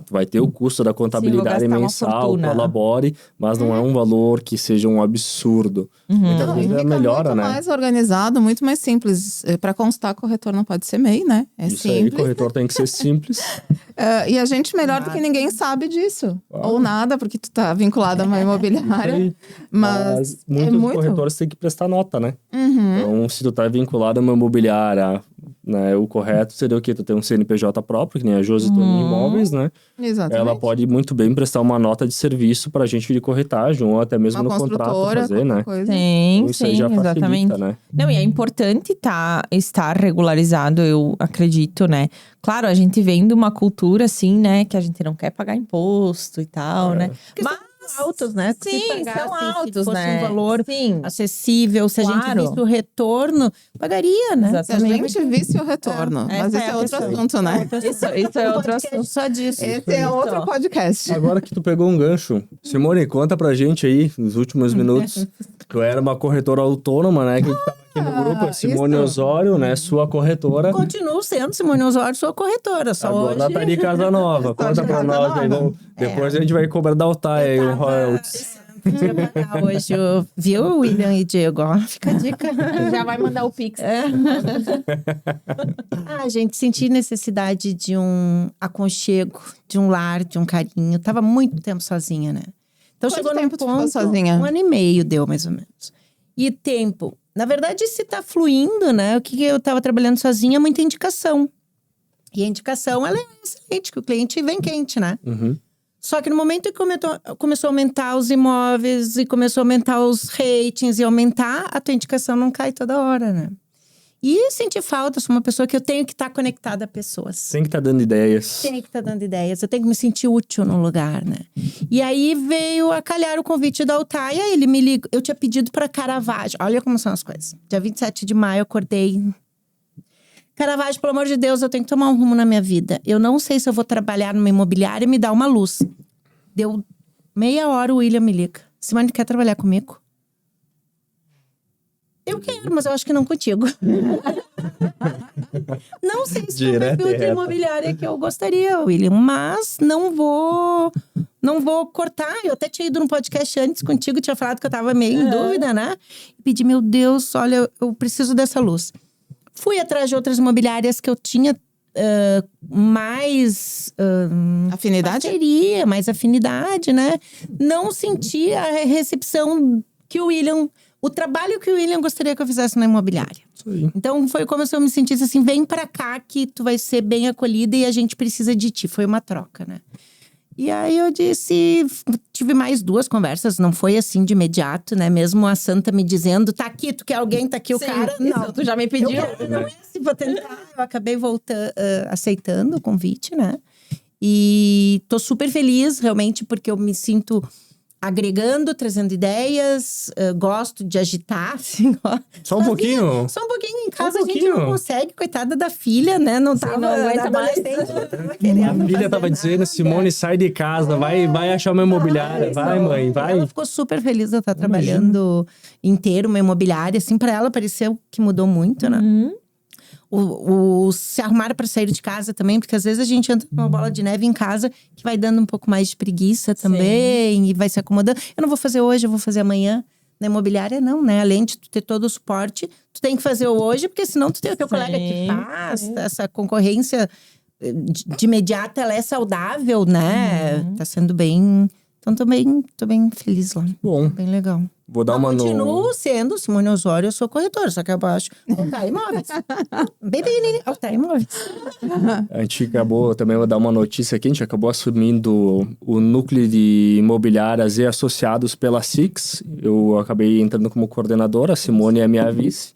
B: Tu vai ter o custo da contabilidade
D: gastar uma
B: mensal,
D: fortuna.
B: colabore, mas não é um valor que seja um absurdo. Muitas
C: Não, e
B: vezes
C: fica
B: melhora,
C: muito
B: né?
C: mais organizado, muito mais simples. Para constar, corretor não pode ser MEI, né? É
B: Isso aí,
C: simples.
B: corretor tem que ser simples.
C: E a gente, melhor do que ninguém, sabe disso. Ou nada, porque tu tá vinculado a uma imobiliária.
B: Aí,
C: Mas é
B: muitos
C: muito.
B: corretores têm que prestar nota, né?
C: Uhum.
B: Então, se tu tá vinculado a uma imobiliária, né? O correto seria o quê? Tu ter um CNPJ próprio, que nem a Josi Toninho Imóveis, né?
C: Exatamente.
B: Ela pode muito bem prestar uma nota de serviço pra gente de corretagem, ou até mesmo
C: Uma
B: no contrato
C: construtora,
B: fazer, né?
C: qualquer coisa.
D: Sim,
B: Então, isso aí
D: sim,
B: já facilita,
D: exatamente.
B: né?
D: Não, e é importante estar regularizado, eu acredito, né? Claro, a gente vem de uma cultura, assim, né? Que a gente não quer pagar imposto e tal, né?
A: Mas altos, né? Se
D: Sim,
A: pagasse,
D: são
A: se
D: altos,
A: fosse
D: né?
A: um valor
D: Sim,
A: acessível, se a gente
D: Claro.
A: visse o retorno, pagaria, né?
C: Se a
D: exatamente.
C: gente visse o retorno. Mas
D: essa
C: esse
D: é
C: é
D: a
C: outro
D: questão.
C: assunto, né?
D: Isso é outro
A: Podcast
D: assunto.
A: só disso.
C: Esse é outro podcast.
B: Agora que tu pegou um gancho, Simone, conta pra gente aí, nos últimos minutos. Tu era uma corretora autônoma, né? Que a gente tava aqui no grupo, a Simone
C: isso.
B: Osório, né? Sua corretora.
A: Continuo sendo Simone Osório, sua corretora. Só
B: Agora
A: hoje.
B: ela tá de casa nova.
C: Só
B: Conta
C: de
B: pra
C: casa
B: nós aí.
C: nova.
B: Depois a gente vai cobrar da Altair aí um royalties.
A: Podia pagar hoje, viu, William e Diego? Ó, fica a dica.
D: Já vai mandar o Pix.
A: Gente, senti necessidade de um aconchego, de um lar, de um carinho. Tava muito tempo sozinha, né? Então
C: Quanto
A: chegou num
C: tempo tu ficou
A: ponto,
C: sozinha?
A: 1 ano e meio deu, mais ou menos. E tempo, na verdade, se tá fluindo, né? O que eu tava trabalhando sozinha é muita indicação. E a indicação, ela é excelente, que o cliente vem quente, né?
B: Uhum.
A: Só que no momento que começou a aumentar os imóveis e começou a aumentar os ratings e aumentar, a tua indicação não cai toda hora, né? E senti falta, sou uma pessoa que eu tenho que estar conectada a pessoas.
B: Tem que tá dando ideias.
A: Tenho que estar dando ideias, eu tenho que me sentir útil no lugar, né? E aí veio a calhar o convite da Altaia, ele me ligou. Eu tinha pedido para Caravaggio, olha como são as coisas. Dia 27 de maio eu acordei. Caravaggio, pelo amor de Deus, eu tenho que tomar um rumo na minha vida. Eu não sei se eu vou trabalhar numa imobiliária e me dar uma luz. Deu meia hora, o William me liga. Simone, quer trabalhar comigo? Eu quero, mas eu acho que não contigo. Não sei se é o
B: Direto
A: perfil
B: e
A: de
B: reto.
A: imobiliária que eu gostaria, William. Mas não vou cortar. Eu até tinha ido num podcast antes contigo, tinha falado que eu tava meio em dúvida, né? E pedi, meu Deus, olha, eu preciso dessa luz. Fui atrás de outras imobiliárias que eu tinha mais
C: Afinidade?
A: parceria, mais afinidade, né? Não senti a recepção que o trabalho que o William gostaria que eu fizesse na imobiliária.
B: Isso aí.
A: Então foi como se eu me sentisse assim, vem pra cá que tu vai ser bem acolhida e a gente precisa de ti. Foi uma troca, né? E aí eu tive mais 2 conversas, não foi assim de imediato, né? Mesmo a Santa me dizendo, tá aqui, tu quer alguém, tá aqui o
D: Sim,
A: cara.
D: isso,
A: Não,
D: tu já me pediu.
A: não é assim, vou tentar. Eu acabei aceitando o convite, né? E tô super feliz, realmente, porque eu me sinto agregando, trazendo ideias, gosto de agitar, assim, ó.
B: Só um pouquinho?
A: Só um pouquinho em casa,
B: um
A: a gente não
B: pouquinho.
A: consegue, coitada da filha, né? Não tava
D: não aguenta mais.
A: adolescente, não tava querendo
B: A filha
A: fazer
B: tava dizendo,
A: nada.
B: Simone, sai de casa, vai achar uma imobiliária. Vai, mãe, vai.
A: Ela ficou super feliz de eu estar trabalhando inteiro uma imobiliária. Assim, pra ela pareceu que mudou muito, né? Se arrumar para sair de casa também, porque às vezes a gente entra numa bola de neve em casa que vai dando um pouco mais de preguiça também e vai se acomodando. Eu não vou fazer hoje, eu vou fazer amanhã. Na imobiliária, não, né? Além de tu ter todo o suporte, tu tem que fazer hoje, porque senão tu tem o teu colega que faz. Essa concorrência de imediato, ela é saudável, né? Tá sendo bem. Então, tô bem feliz lá.
B: Bom,
A: Bem legal.
B: vou dar uma
A: Continuo sendo Simone Osório, eu sou corretora, só que abaixo Altair Imóveis. Bem pequenininho, Altair Imóveis.
B: A gente acabou, também vou dar uma notícia aqui, a gente acabou assumindo o núcleo de imobiliárias e associados pela Six. Eu acabei entrando como coordenadora, a Simone é minha vice.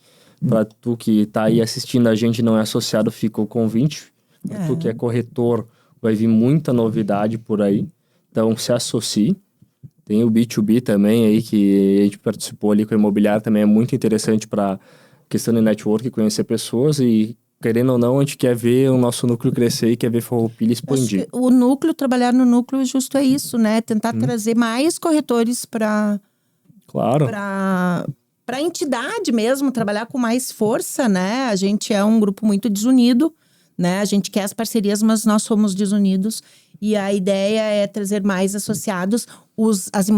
B: Para tu que tá aí assistindo a gente não é associado, fica o convite. Pra tu que é corretor, vai vir muita novidade por aí. Então, se associe. Tem o B2B também aí, que a gente participou ali com a imobiliária, também é muito interessante para questão de network, conhecer pessoas e, querendo ou não, a gente quer ver o nosso núcleo crescer e quer ver Farroupilha expandir.
A: O núcleo, trabalhar no núcleo justo é isso, né? Tentar trazer mais corretores para
B: Claro.
A: a entidade mesmo, trabalhar com mais força, né? A gente é um grupo muito desunido, né? A gente quer as parcerias, mas nós somos desunidos. E a ideia é trazer mais associados. As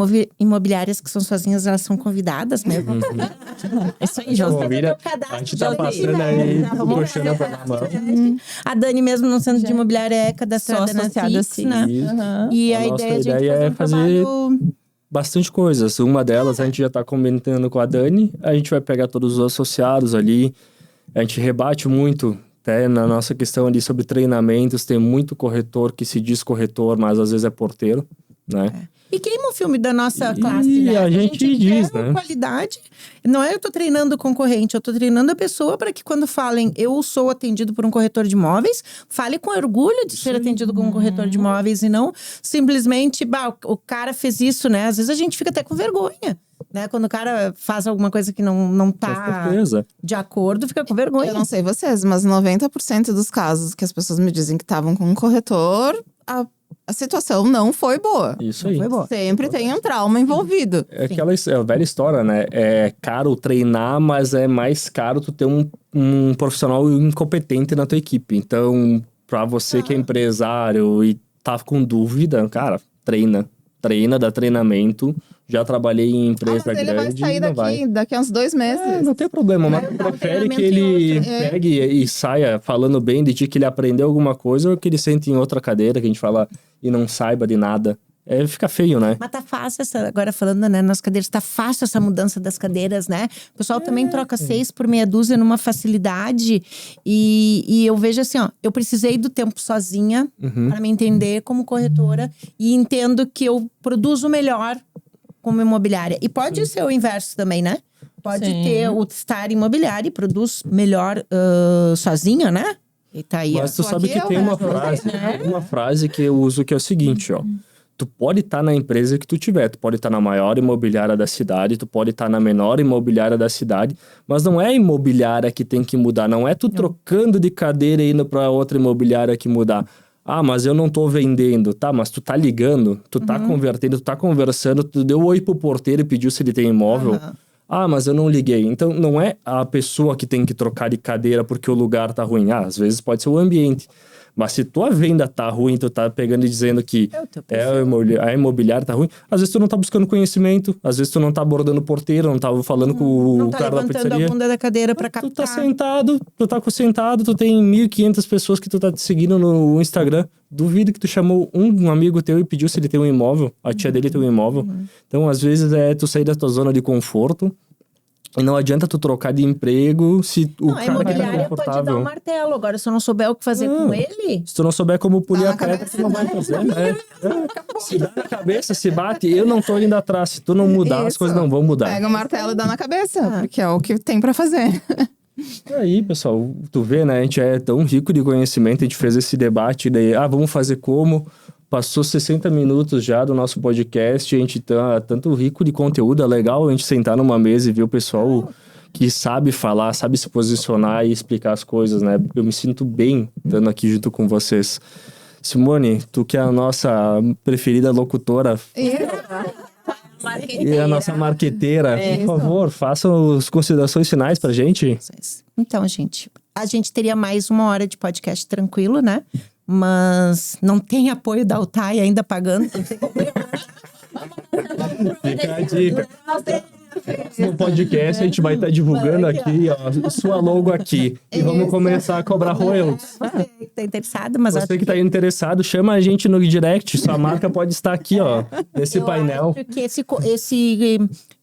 A: imobiliárias que são sozinhas, elas são convidadas mesmo.
D: Isso aí, Josi.
B: Convida, a gente tá passando aí, puxando pra mão.
A: A Dani mesmo, não sendo de imobiliária, é cadastrada
D: Sou
A: na
D: associada
A: Six,
D: Six.
A: né?
B: Isso.
A: E
B: A
A: a
B: nossa
A: ideia é a gente
B: ideia é
A: fazer um
B: fazer
A: trabalho...
B: bastante coisas. Uma delas a gente já tá comentando com a Dani. A gente vai pegar todos os associados ali. A gente rebate muito Até na nossa questão ali sobre treinamentos, tem muito corretor que se diz corretor, mas às vezes é porteiro, né?
A: E queima o filme da nossa
B: E
A: classe, né?
B: a gente diz,
A: quer
B: né?
A: qualidade. Não é eu tô treinando o concorrente, eu tô treinando a pessoa para que quando falem eu sou atendido por um corretor de imóveis, fale com orgulho de ser atendido por um corretor de imóveis e não simplesmente, o cara fez isso, né? Às vezes a gente fica até com vergonha, né? Quando o cara faz alguma coisa que não
B: Com
A: tá
B: certeza.
A: de acordo, fica com vergonha.
C: Eu não sei vocês, mas 90% dos casos que as pessoas me dizem que estavam com um corretor, a situação não foi boa.
B: Isso
A: Não
B: aí.
A: foi boa.
C: Sempre tem um trauma envolvido.
B: É aquela a velha história, né? É caro treinar, mas é mais caro tu ter um profissional incompetente na tua equipe. Então, pra você que é empresário e tá com dúvida, cara, treina, dá treinamento. Já trabalhei em empresa
C: Mas ele vai
B: grande
C: sair
B: e não vai.
C: daqui a uns 2 meses.
B: Não tem problema, mas tu prefere que ele pegue e saia falando bem de ti, que ele aprendeu alguma coisa, ou que ele sente em outra cadeira, que a gente fala, e não saiba de nada. Fica feio, né?
A: Mas tá fácil agora falando, né, nas cadeiras, tá fácil essa mudança das cadeiras, né? O pessoal também troca 6 por meia dúzia numa facilidade. E eu vejo assim, ó, eu precisei do tempo sozinha para me entender como corretora e entendo que eu produzo melhor como imobiliária. E pode ser o inverso também, né? Pode ter o estar imobiliária e produz melhor sozinha, né? E tá aí.
B: Mas tu
C: Só
B: sabe
C: que
B: que tem uma frase que eu uso que é o seguinte, ó. Tu pode estar na empresa que tu tiver, tu pode estar na maior imobiliária da cidade, tu pode estar na menor imobiliária da cidade, mas não é a imobiliária que tem que mudar, não é tu trocando de cadeira e indo para outra imobiliária que mudar. Ah, mas eu não tô vendendo. Tá, mas tu tá ligando, tu tá convertendo, tu tá conversando, tu deu oi pro porteiro e pediu se ele tem imóvel. Ah, mas eu não liguei. Então, não é a pessoa que tem que trocar de cadeira porque o lugar tá ruim. Ah, às vezes pode ser o ambiente. Mas se tua venda tá ruim, tu tá pegando e dizendo que a imobiliária tá ruim, às vezes tu não tá buscando conhecimento, às vezes tu não tá abordando o porteiro, não tá falando com o cara da pizzaria.
A: Não tá levantando a bunda da cadeira pra captar.
B: Tu tá sentado, tu tem 1.500 pessoas que tu tá te seguindo no Instagram. Duvido que tu chamou um amigo teu e pediu se ele tem um imóvel, a tia dele tem um imóvel. Então, às vezes, tu sair da tua zona de conforto. E não adianta tu trocar de emprego se o cara
A: A
B: tá
A: imobiliária pode dar
B: confortável.
A: um martelo. Agora, se eu não souber o que fazer com ele…
B: Se tu não souber como polir
C: Tá
B: a
C: na
B: pedra,
C: cabeça,
B: tu não vai fazer, né? Se dá na cabeça, se bate, eu não tô indo atrás. Se tu não mudar, as
C: Isso.
B: coisas não vão mudar.
C: Pega o martelo e dá na cabeça, porque é o que tem pra fazer.
B: E aí, pessoal, tu vê, né? A gente é tão rico de conhecimento, a gente fez esse debate daí, vamos fazer como? Passou 60 minutos já do nosso podcast, a gente tá tanto rico de conteúdo, é legal a gente sentar numa mesa e ver o pessoal que sabe falar, sabe se posicionar e explicar as coisas, né? Eu me sinto bem estando aqui junto com vocês. Simone, tu que é a nossa preferida locutora e a nossa marqueteira, por favor, faça as considerações finais pra gente.
A: Então, gente, a gente teria mais 1 hora de podcast tranquilo, né? Mas não tem apoio da Altai ainda pagando. Não tem problema.
B: Fica a dica. No podcast a gente vai estar divulgando aqui, ó, sua logo aqui. E vamos começar a cobrar royalties.
A: Você que tá interessado, mas
B: Você que tá interessado, chama a gente no direct. Sua marca pode estar aqui, ó, nesse painel.
A: acho que esse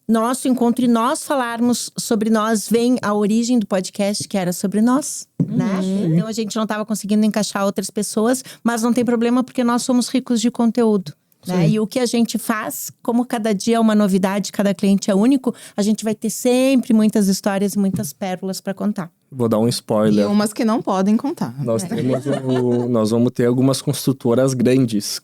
A: nosso encontro e nós falarmos sobre nós vem a origem do podcast, que era sobre nós, né? Então a gente não estava conseguindo encaixar outras pessoas, mas não tem problema porque nós somos ricos de conteúdo. Né? E o que a gente faz, como cada dia é uma novidade, cada cliente é único, a gente vai ter sempre muitas histórias e muitas pérolas para contar.
B: Vou dar um
C: E
B: spoiler.
C: umas que não podem contar.
B: Nós vamos ter algumas construtoras grandes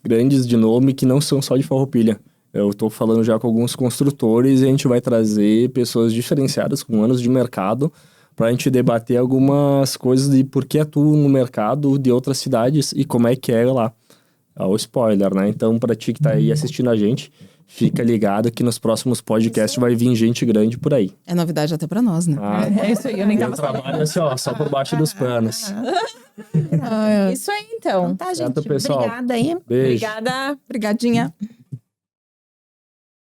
B: de nome que não são só de Farroupilha. Eu tô falando já com alguns construtores e a gente vai trazer pessoas diferenciadas com anos de mercado pra gente debater algumas coisas de por que atuam no mercado de outras cidades e como é que é lá. É o spoiler, né? Então, pra ti que tá aí assistindo a gente, fica ligado que nos próximos podcasts vai vir gente grande por aí.
C: É novidade até pra nós, né?
D: É isso aí, eu nem
B: Eu
D: tava
B: trabalho assim, ó, só por baixo dos panos.
D: Isso aí, então.
A: Tá, gente?
B: Certo, pessoal?
A: Obrigada aí.
B: Beijo.
D: Obrigada.
C: Obrigadinha.